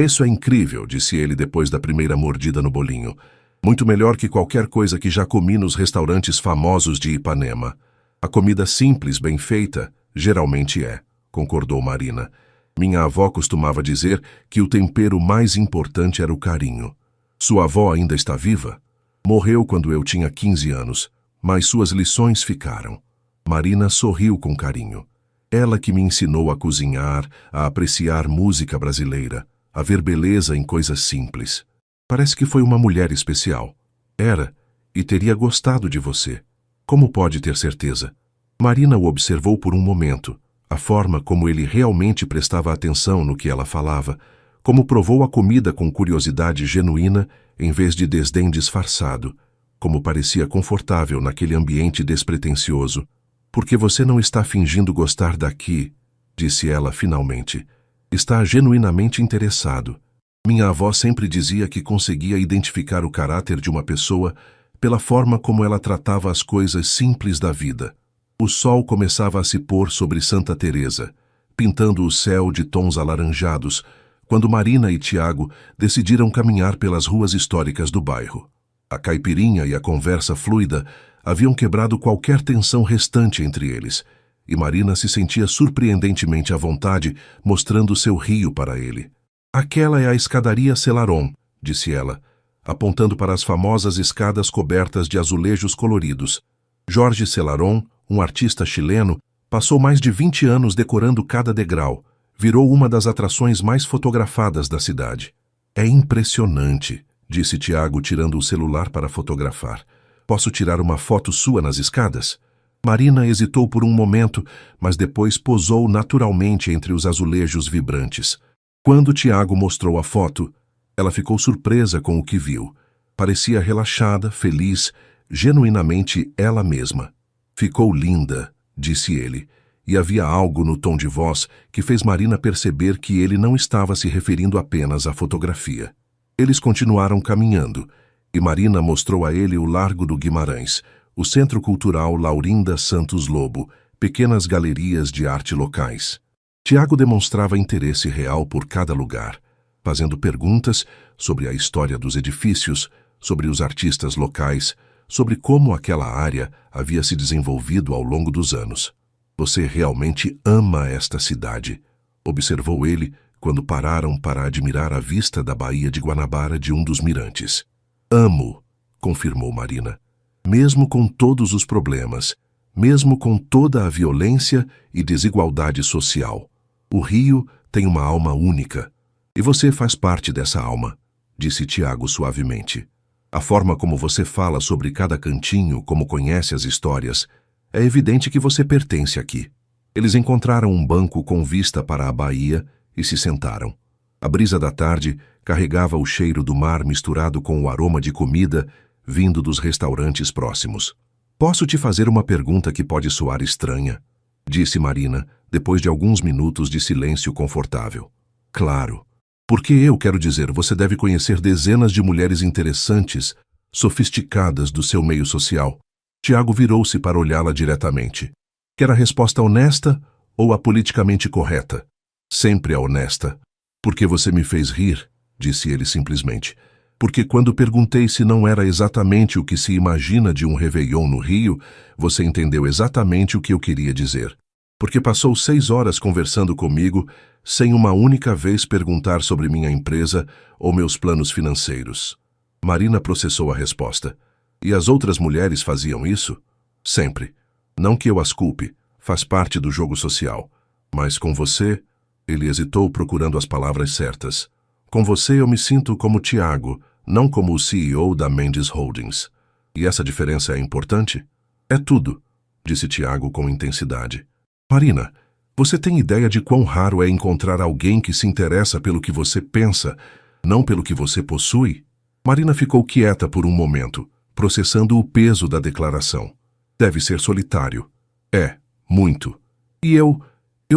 "Isso é incrível", disse ele depois da primeira mordida no bolinho. "Muito melhor que qualquer coisa que já comi nos restaurantes famosos de Ipanema." "A comida simples, bem feita, geralmente é", concordou Marina. "Minha avó costumava dizer que o tempero mais importante era o carinho." "Sua avó ainda está viva?" "Morreu quando eu tinha 15 anos, mas suas lições ficaram." Marina sorriu com carinho. "Ela que me ensinou a cozinhar, a apreciar música brasileira, a ver beleza em coisas simples. Parece que foi uma mulher especial." "Era, e teria gostado de você." "Como pode ter certeza?" Marina o observou por um momento, a forma como ele realmente prestava atenção no que ela falava, como provou a comida com curiosidade genuína em vez de desdém disfarçado, como parecia confortável naquele ambiente despretensioso. "Porque você não está fingindo gostar daqui", disse ela finalmente. "Está genuinamente interessado. Minha avó sempre dizia que conseguia identificar o caráter de uma pessoa pela forma como ela tratava as coisas simples da vida." O sol começava a se pôr sobre Santa Teresa, pintando o céu de tons alaranjados, quando Marina e Tiago decidiram caminhar pelas ruas históricas do bairro. A caipirinha e a conversa fluida haviam quebrado qualquer tensão restante entre eles, e Marina se sentia surpreendentemente à vontade, mostrando seu rio para ele. "Aquela é a escadaria Celaron", disse ela, apontando para as famosas escadas cobertas de azulejos coloridos. Jorge Celaron, um artista chileno, passou mais de 20 anos decorando cada degrau. Virou uma das atrações mais fotografadas da cidade. "É impressionante", disse Tiago, tirando o celular para fotografar. "Posso tirar uma foto sua nas escadas?" Marina hesitou por um momento, mas depois posou naturalmente entre os azulejos vibrantes. Quando Tiago mostrou a foto, Ela ficou surpresa com o que viu. Parecia relaxada, feliz, genuinamente ela mesma. Ficou linda, disse ele, e havia algo no tom de voz que fez Marina perceber que ele não estava se referindo apenas à fotografia. Eles continuaram caminhando, e Marina mostrou a ele o Largo do Guimarães, o Centro Cultural Laurinda Santos Lobo, pequenas galerias de arte locais. Tiago demonstrava interesse real por cada lugar, fazendo perguntas sobre a história dos edifícios, sobre os artistas locais, sobre como aquela área havia se desenvolvido ao longo dos anos. Você realmente ama esta cidade, observou ele quando pararam para admirar a vista da Baía de Guanabara de um dos mirantes. Amo, confirmou Marina, mesmo com todos os problemas, mesmo com toda a violência e desigualdade social. O Rio tem uma alma única, e você faz parte dessa alma, disse Tiago suavemente. A forma como você fala sobre cada cantinho, como conhece as histórias, é evidente que você pertence aqui. Eles encontraram um banco com vista para a baía e se sentaram. A brisa da tarde carregava o cheiro do mar misturado com o aroma de comida vindo dos restaurantes próximos. Posso te fazer uma pergunta que pode soar estranha? Disse Marina, depois de alguns minutos de silêncio confortável. Claro. Porque eu quero dizer, você deve conhecer dezenas de mulheres interessantes, sofisticadas do seu meio social. Tiago virou-se para olhá-la diretamente. Quer a resposta honesta ou a politicamente correta? Sempre a honesta. Porque você me fez rir, disse ele simplesmente. Porque quando perguntei se não era exatamente o que se imagina de um réveillon no Rio, você entendeu exatamente o que eu queria dizer. Porque passou 6 horas conversando comigo, sem uma única vez perguntar sobre minha empresa ou meus planos financeiros. Marina processou a resposta. E as outras mulheres faziam isso? Sempre. Não que eu as culpe, faz parte do jogo social. Mas com você, ele hesitou procurando as palavras certas. Com você eu me sinto como Tiago, não como o CEO da Mendes Holdings. E essa diferença é importante? É tudo, disse Tiago com intensidade. Marina, você tem ideia de quão raro é encontrar alguém que se interessa pelo que você pensa, não pelo que você possui? Marina ficou quieta por um momento, processando o peso da declaração. Deve ser solitário. É, muito. E eu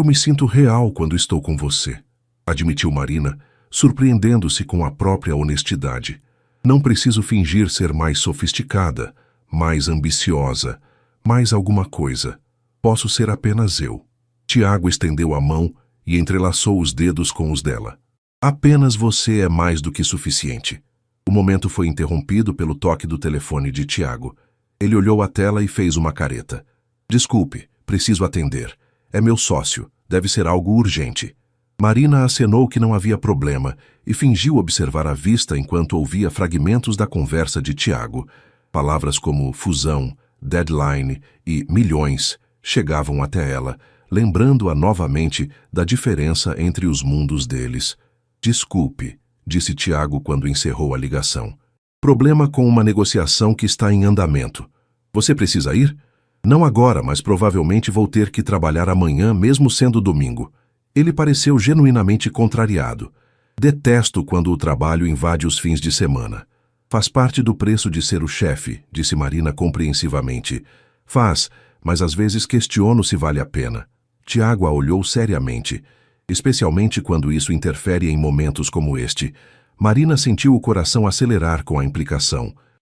me sinto real quando estou com você, admitiu Marina, surpreendendo-se com a própria honestidade. Não preciso fingir ser mais sofisticada, mais ambiciosa, mais alguma coisa. Posso ser apenas eu. Tiago estendeu a mão e entrelaçou os dedos com os dela. Apenas você é mais do que suficiente. O momento foi interrompido pelo toque do telefone de Tiago. Ele olhou a tela e fez uma careta. Desculpe, preciso atender. É meu sócio, deve ser algo urgente. Marina acenou que não havia problema e fingiu observar a vista enquanto ouvia fragmentos da conversa de Tiago. Palavras como fusão, deadline e milhões chegavam até ela, lembrando-a novamente da diferença entre os mundos deles. Desculpe, disse Tiago quando encerrou a ligação. Problema com uma negociação que está em andamento. Você precisa ir? Não agora, mas provavelmente vou ter que trabalhar amanhã, mesmo sendo domingo. Ele pareceu genuinamente contrariado. Detesto quando o trabalho invade os fins de semana. Faz parte do preço de ser o chefe, disse Marina compreensivamente. Faz, mas às vezes questiono se vale a pena. Tiago a olhou seriamente, especialmente quando isso interfere em momentos como este. Marina sentiu o coração acelerar com a implicação.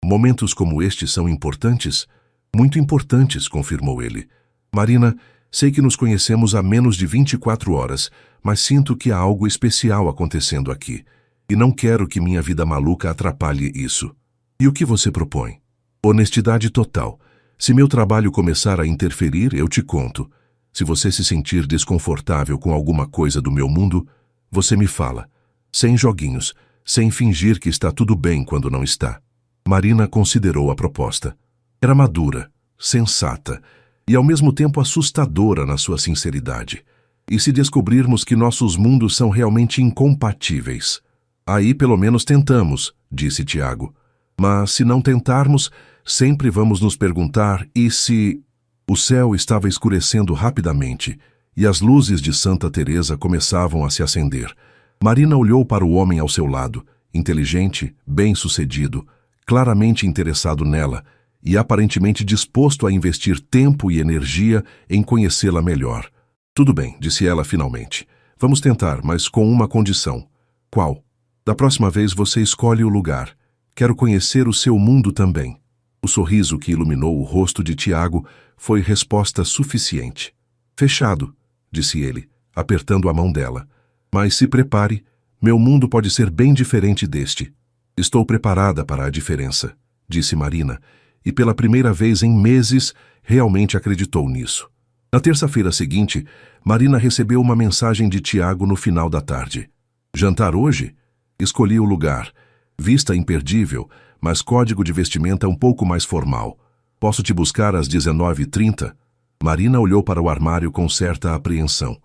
Momentos como este são importantes? Muito importantes, confirmou ele. Marina, sei que nos conhecemos há menos de 24 horas, mas sinto que há algo especial acontecendo aqui. E não quero que minha vida maluca atrapalhe isso. E o que você propõe? Honestidade total. Se meu trabalho começar a interferir, eu te conto. Se você se sentir desconfortável com alguma coisa do meu mundo, você me fala. Sem joguinhos, sem fingir que está tudo bem quando não está. Marina considerou a proposta. Era madura, sensata e ao mesmo tempo assustadora na sua sinceridade. E se descobrirmos que nossos mundos são realmente incompatíveis? Aí pelo menos tentamos, disse Tiago. Mas se não tentarmos, sempre vamos nos perguntar, e se... O céu estava escurecendo rapidamente, e as luzes de Santa Teresa começavam a se acender. Marina olhou para o homem ao seu lado, inteligente, bem-sucedido, claramente interessado nela e aparentemente disposto a investir tempo e energia em conhecê-la melhor. Tudo bem, disse ela finalmente. Vamos tentar, mas com uma condição. Qual? Da próxima vez você escolhe o lugar. Quero conhecer o seu mundo também. O sorriso que iluminou o rosto de Tiago foi resposta suficiente. Fechado, disse ele, apertando a mão dela. Mas se prepare, meu mundo pode ser bem diferente deste. Estou preparada para a diferença, disse Marina, e pela primeira vez em meses realmente acreditou nisso. Na terça-feira seguinte, Marina recebeu uma mensagem de Tiago no final da tarde. Jantar hoje? Escolhi o lugar. Vista imperdível, mas código de vestimenta um pouco mais formal. Posso te buscar às 19h30? Marina olhou para o armário com certa apreensão.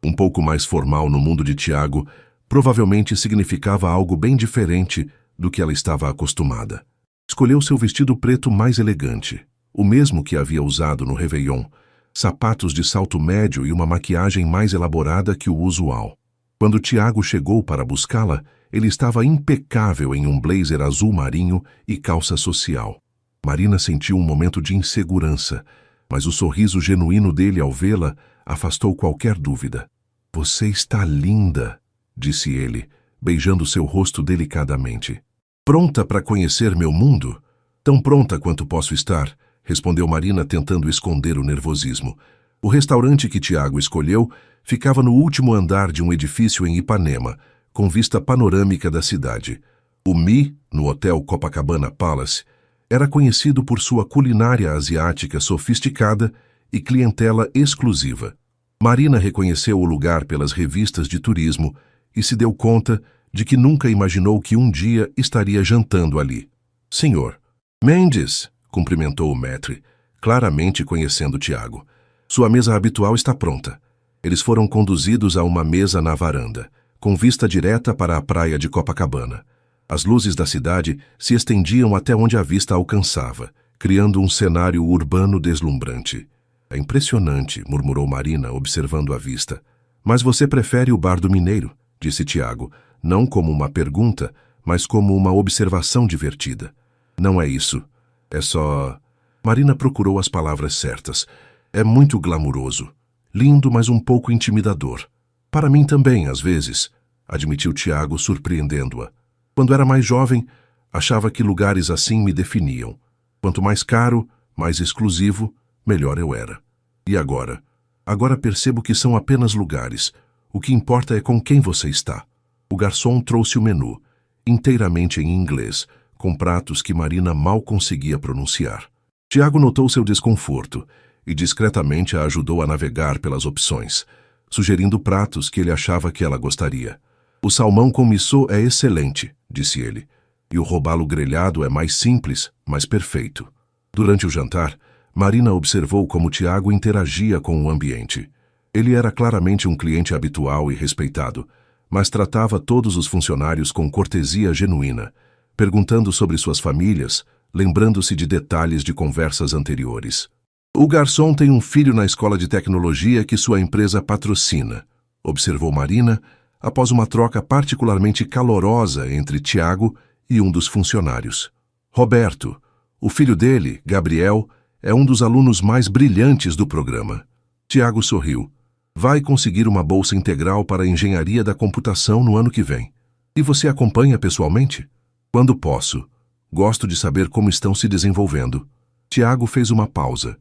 Um pouco mais formal no mundo de Tiago provavelmente significava algo bem diferente do que ela estava acostumada. Escolheu seu vestido preto mais elegante, o mesmo que havia usado no Réveillon, sapatos de salto médio e uma maquiagem mais elaborada que o usual. Quando Tiago chegou para buscá-la, ele estava impecável em um blazer azul marinho e calça social. Marina sentiu um momento de insegurança, mas o sorriso genuíno dele ao vê-la afastou qualquer dúvida. Você está linda, disse ele, beijando seu rosto delicadamente. Pronta para conhecer meu mundo? Tão pronta quanto posso estar, respondeu Marina tentando esconder o nervosismo. O restaurante que Tiago escolheu ficava no último andar de um edifício em Ipanema, com vista panorâmica da cidade. O Mi, no Hotel Copacabana Palace, era conhecido por sua culinária asiática sofisticada e clientela exclusiva. Marina reconheceu o lugar pelas revistas de turismo e se deu conta de que nunca imaginou que um dia estaria jantando ali. Senhor. Mendes, cumprimentou o maître, claramente conhecendo Tiago. Sua mesa habitual está pronta. Eles foram conduzidos a uma mesa na varanda, com vista direta para a praia de Copacabana. As luzes da cidade se estendiam até onde a vista alcançava, criando um cenário urbano deslumbrante. É impressionante, murmurou Marina, observando a vista. Mas você prefere o Bar do Mineiro, disse Tiago, não como uma pergunta, mas como uma observação divertida. Não é isso. É só... Marina procurou as palavras certas. É muito glamuroso. Lindo, mas um pouco intimidador. Para mim também, às vezes, admitiu Tiago, surpreendendo-a. Quando era mais jovem, achava que lugares assim me definiam. Quanto mais caro, mais exclusivo, melhor eu era. E agora? Agora percebo que são apenas lugares. O que importa é com quem você está. O garçom trouxe o menu, inteiramente em inglês, com pratos que Marina mal conseguia pronunciar. Tiago notou seu desconforto e discretamente a ajudou a navegar pelas opções, sugerindo pratos que ele achava que ela gostaria. O salmão com missô é excelente, disse ele, e o robalo grelhado é mais simples, mas perfeito. Durante o jantar, Marina observou como Tiago interagia com o ambiente. Ele era claramente um cliente habitual e respeitado, mas tratava todos os funcionários com cortesia genuína, perguntando sobre suas famílias, lembrando-se de detalhes de conversas anteriores. O garçom tem um filho na escola de tecnologia que sua empresa patrocina, observou Marina, após uma troca particularmente calorosa entre Tiago e um dos funcionários. Roberto, o filho dele, Gabriel, é um dos alunos mais brilhantes do programa. Tiago sorriu. Vai conseguir uma bolsa integral para a engenharia da computação no ano que vem. E você acompanha pessoalmente? Quando posso. Gosto de saber como estão se desenvolvendo. Tiago fez uma pausa.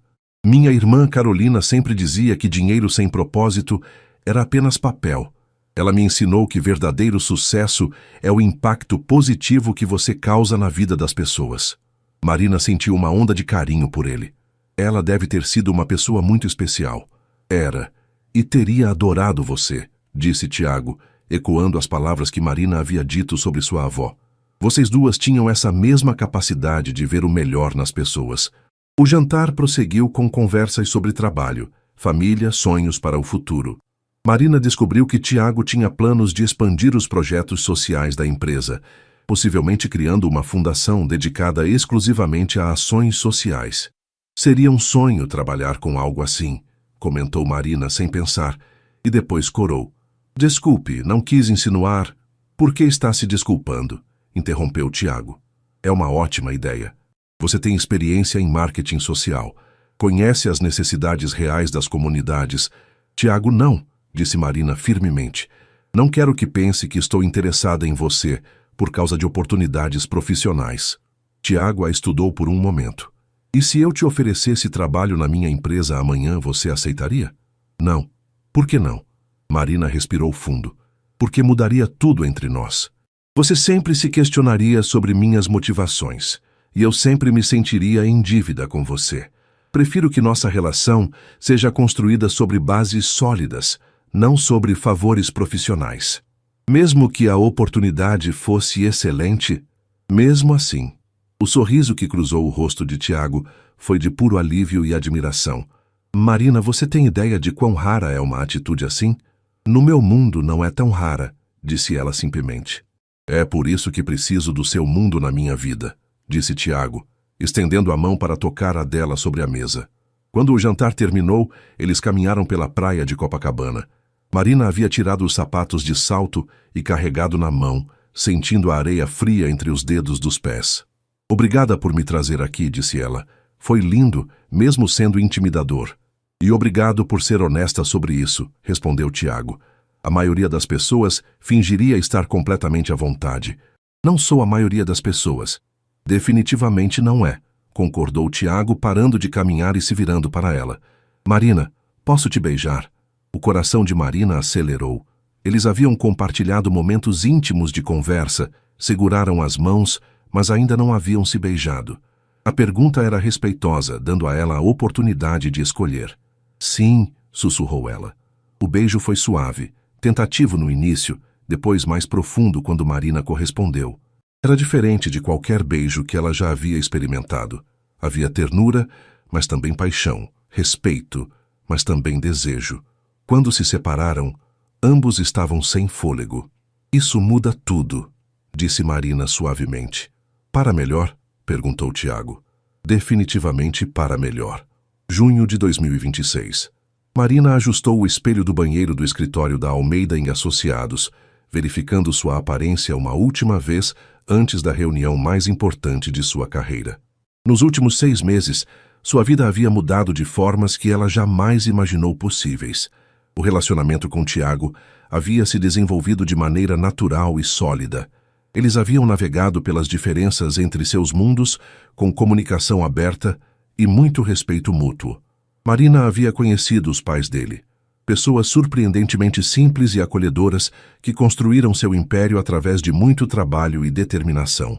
Minha irmã Carolina sempre dizia que dinheiro sem propósito era apenas papel. Ela me ensinou que verdadeiro sucesso é o impacto positivo que você causa na vida das pessoas. Marina sentiu uma onda de carinho por ele. Ela deve ter sido uma pessoa muito especial. Era. E teria adorado você, disse Tiago, ecoando as palavras que Marina havia dito sobre sua avó. Vocês duas tinham essa mesma capacidade de ver o melhor nas pessoas. O jantar prosseguiu com conversas sobre trabalho, família, sonhos para o futuro. Marina descobriu que Tiago tinha planos de expandir os projetos sociais da empresa, possivelmente criando uma fundação dedicada exclusivamente a ações sociais. Seria um sonho trabalhar com algo assim, comentou Marina sem pensar, e depois corou. Desculpe, não quis insinuar. Por que está se desculpando? interrompeu Tiago. É uma ótima ideia. Você tem experiência em marketing social. Conhece as necessidades reais das comunidades. Tiago, não, disse Marina firmemente. Não quero que pense que estou interessada em você por causa de oportunidades profissionais. Tiago a estudou por um momento. E se eu te oferecesse trabalho na minha empresa amanhã, você aceitaria? Não. Por que não? Marina respirou fundo. Porque mudaria tudo entre nós. Você sempre se questionaria sobre minhas motivações, e eu sempre me sentiria em dívida com você. Prefiro que nossa relação seja construída sobre bases sólidas, não sobre favores profissionais. Mesmo que a oportunidade fosse excelente, mesmo assim, o sorriso que cruzou o rosto de Tiago foi de puro alívio e admiração. Marina, você tem ideia de quão rara é uma atitude assim? No meu mundo não é tão rara, disse ela simplesmente. É por isso que preciso do seu mundo na minha vida, disse Tiago, estendendo a mão para tocar a dela sobre a mesa. Quando o jantar terminou, eles caminharam pela praia de Copacabana. Marina havia tirado os sapatos de salto e carregado na mão, sentindo a areia fria entre os dedos dos pés. Obrigada por me trazer aqui, disse ela. Foi lindo, mesmo sendo intimidador. E obrigado por ser honesta sobre isso, respondeu Tiago. A maioria das pessoas fingiria estar completamente à vontade. Não sou a maioria das pessoas. Definitivamente não é, concordou Tiago, parando de caminhar e se virando para ela. Marina, posso te beijar? O coração de Marina acelerou. Eles haviam compartilhado momentos íntimos de conversa, seguraram as mãos, mas ainda não haviam se beijado. A pergunta era respeitosa, dando a ela a oportunidade de escolher. Sim, sussurrou ela. O beijo foi suave, tentativo no início, depois mais profundo quando Marina correspondeu. Era diferente de qualquer beijo que ela já havia experimentado. Havia ternura, mas também paixão, respeito, mas também desejo. Quando se separaram, ambos estavam sem fôlego. Isso muda tudo, disse Marina suavemente. Para melhor? Perguntou Tiago. Definitivamente para melhor. Junho de 2026. Marina ajustou o espelho do banheiro do escritório da Almeida em Associados, verificando sua aparência uma última vez antes da reunião mais importante de sua carreira. Nos últimos 6 meses, sua vida havia mudado de formas que ela jamais imaginou possíveis. O relacionamento com Tiago havia se desenvolvido de maneira natural e sólida. Eles haviam navegado pelas diferenças entre seus mundos com comunicação aberta e muito respeito mútuo. Marina havia conhecido os pais dele, pessoas surpreendentemente simples e acolhedoras que construíram seu império através de muito trabalho e determinação.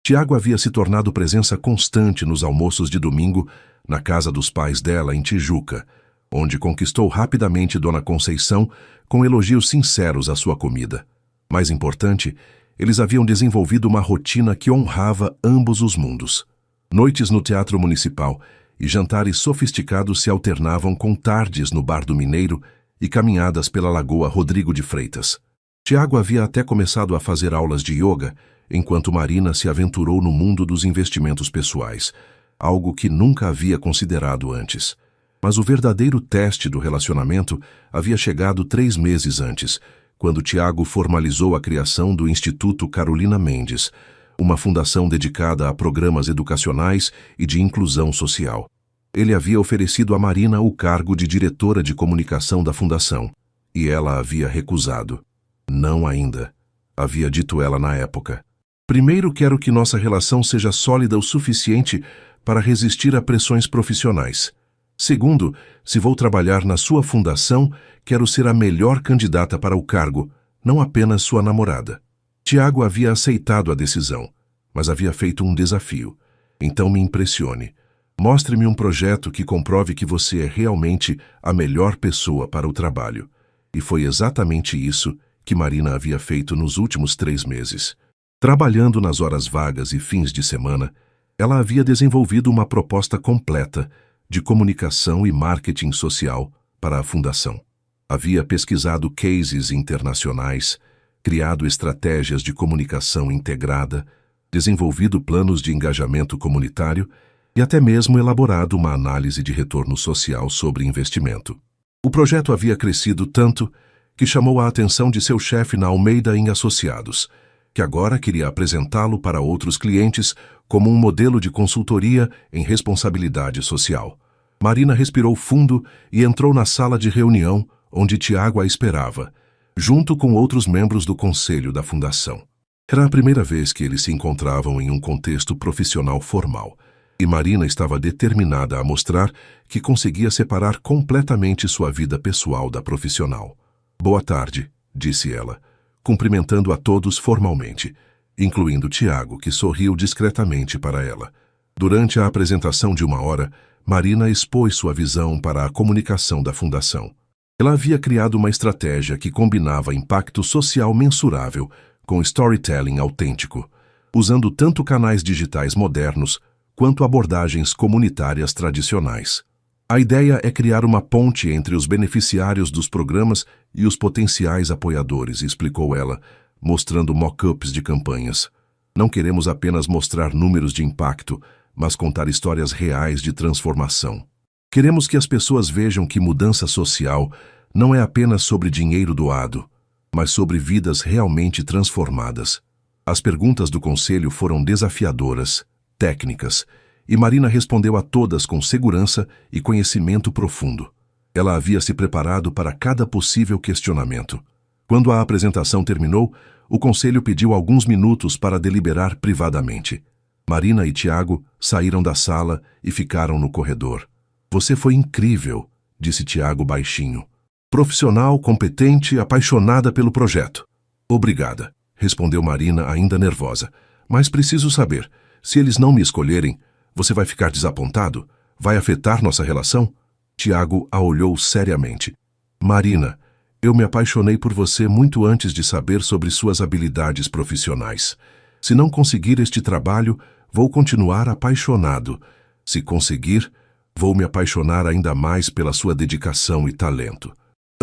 Tiago havia se tornado presença constante nos almoços de domingo na casa dos pais dela em Tijuca, onde conquistou rapidamente Dona Conceição com elogios sinceros à sua comida. Mais importante, eles haviam desenvolvido uma rotina que honrava ambos os mundos. Noites no Teatro Municipal e jantares sofisticados se alternavam com tardes no Bar do Mineiro e caminhadas pela Lagoa Rodrigo de Freitas. Tiago havia até começado a fazer aulas de yoga, enquanto Marina se aventurou no mundo dos investimentos pessoais, algo que nunca havia considerado antes. Mas o verdadeiro teste do relacionamento havia chegado 3 meses antes, quando Tiago formalizou a criação do Instituto Carolina Mendes, uma fundação dedicada a programas educacionais e de inclusão social. Ele havia oferecido a Marina o cargo de diretora de comunicação da fundação, e ela havia recusado. Não ainda, havia dito ela na época. Primeiro, quero que nossa relação seja sólida o suficiente para resistir a pressões profissionais. Segundo, se vou trabalhar na sua fundação, quero ser a melhor candidata para o cargo, não apenas sua namorada. Tiago havia aceitado a decisão, mas havia feito um desafio. Então me impressione. Mostre-me um projeto que comprove que você é realmente a melhor pessoa para o trabalho. E foi exatamente isso que Marina havia feito nos últimos 3 meses. Trabalhando nas horas vagas e fins de semana, ela havia desenvolvido uma proposta completa de comunicação e marketing social para a fundação. Havia pesquisado cases internacionais, criado estratégias de comunicação integrada, desenvolvido planos de engajamento comunitário e até mesmo elaborado uma análise de retorno social sobre investimento. O projeto havia crescido tanto que chamou a atenção de seu chefe na Almeida em Associados, que agora queria apresentá-lo para outros clientes como um modelo de consultoria em responsabilidade social. Marina respirou fundo e entrou na sala de reunião onde Tiago a esperava, junto com outros membros do conselho da fundação. Era a primeira vez que eles se encontravam em um contexto profissional formal, e Marina estava determinada a mostrar que conseguia separar completamente sua vida pessoal da profissional. "Boa tarde", disse ela, cumprimentando a todos formalmente, incluindo Tiago, que sorriu discretamente para ela. Durante a apresentação de 1 hora, Marina expôs sua visão para a comunicação da fundação. Ela havia criado uma estratégia que combinava impacto social mensurável com storytelling autêntico, usando tanto canais digitais modernos quanto abordagens comunitárias tradicionais. A ideia é criar uma ponte entre os beneficiários dos programas e os potenciais apoiadores, explicou ela, mostrando mock-ups de campanhas. Não queremos apenas mostrar números de impacto, mas contar histórias reais de transformação. Queremos que as pessoas vejam que mudança social não é apenas sobre dinheiro doado, mas sobre vidas realmente transformadas. As perguntas do conselho foram desafiadoras, técnicas, e Marina respondeu a todas com segurança e conhecimento profundo. Ela havia se preparado para cada possível questionamento. Quando a apresentação terminou, o conselho pediu alguns minutos para deliberar privadamente. Marina e Tiago saíram da sala e ficaram no corredor. "Você foi incrível", disse Tiago baixinho. "Profissional, competente, apaixonada pelo projeto." "Obrigada", respondeu Marina ainda nervosa. "Mas preciso saber, se eles não me escolherem, você vai ficar desapontado? Vai afetar nossa relação?" Tiago a olhou seriamente. "Marina, eu me apaixonei por você muito antes de saber sobre suas habilidades profissionais. Se não conseguir este trabalho, vou continuar apaixonado. Se conseguir, vou me apaixonar ainda mais pela sua dedicação e talento."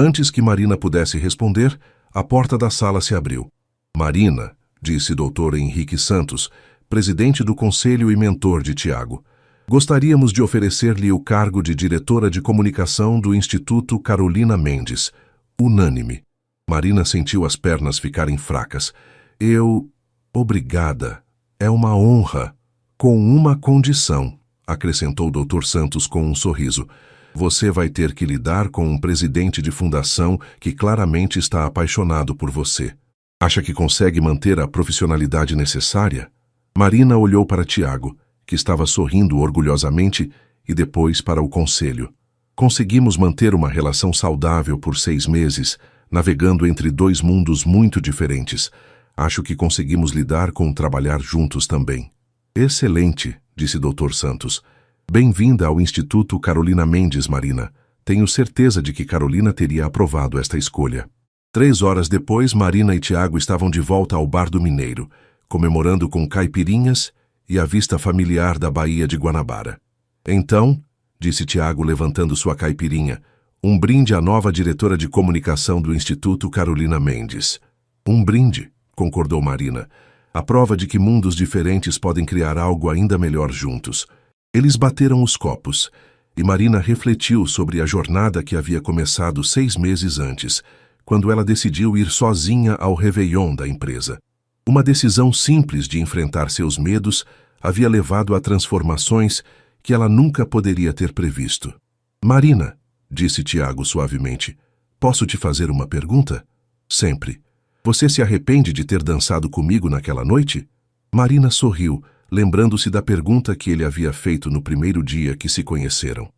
Antes que Marina pudesse responder, a porta da sala se abriu. "Marina", disse Dr. Henrique Santos, presidente do conselho e mentor de Tiago, "gostaríamos de oferecer-lhe o cargo de diretora de comunicação do Instituto Carolina Mendes." Unânime. Marina sentiu as pernas ficarem fracas. "Obrigada. É uma honra. Com uma condição", acrescentou Dr. Santos com um sorriso. "Você vai ter que lidar com um presidente de fundação que claramente está apaixonado por você. Acha que consegue manter a profissionalidade necessária?" Marina olhou para Tiago, que estava sorrindo orgulhosamente, e depois para o conselho. "Conseguimos manter uma relação saudável por 6 meses, navegando entre 2 mundos muito diferentes. Acho que conseguimos lidar com trabalhar juntos também." "Excelente", disse Dr. Santos. "Bem-vinda ao Instituto Carolina Mendes, Marina. Tenho certeza de que Carolina teria aprovado esta escolha." 3 horas depois, Marina e Tiago estavam de volta ao Bar do Mineiro, comemorando com caipirinhas e a vista familiar da Baía de Guanabara. "Então", disse Tiago levantando sua caipirinha, "um brinde à nova diretora de comunicação do Instituto Carolina Mendes." "Um brinde", concordou Marina. "A prova de que mundos diferentes podem criar algo ainda melhor juntos." Eles bateram os copos, e Marina refletiu sobre a jornada que havia começado 6 meses antes, quando ela decidiu ir sozinha ao Réveillon da empresa. Uma decisão simples de enfrentar seus medos havia levado a transformações que ela nunca poderia ter previsto. "Marina", disse Tiago suavemente, "posso te fazer uma pergunta?" "Sempre." "Você se arrepende de ter dançado comigo naquela noite?" Marina sorriu, lembrando-se da pergunta que ele havia feito no primeiro dia que se conheceram.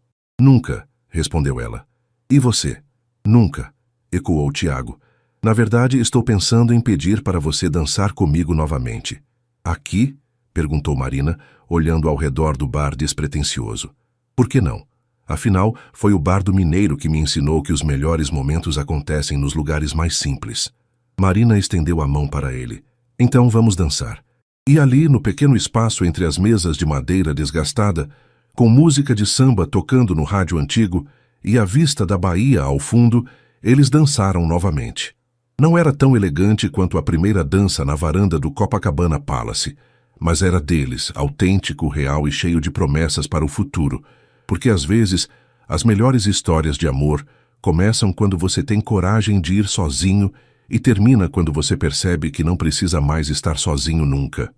"Nunca", respondeu ela. "E você?" "Nunca", ecoou Tiago. "Na verdade, estou pensando em pedir para você dançar comigo novamente." "Aqui?" perguntou Marina, olhando ao redor do bar despretensioso. "Por que não? Afinal, foi o Bar do Mineiro que me ensinou que os melhores momentos acontecem nos lugares mais simples." Marina estendeu a mão para ele. "Então vamos dançar." E ali, no pequeno espaço entre as mesas de madeira desgastada, com música de samba tocando no rádio antigo e a vista da Bahia ao fundo, eles dançaram novamente. Não era tão elegante quanto a primeira dança na varanda do Copacabana Palace, mas era deles, autêntico, real e cheio de promessas para o futuro, porque às vezes as melhores histórias de amor começam quando você tem coragem de ir sozinho e termina quando você percebe que não precisa mais estar sozinho nunca.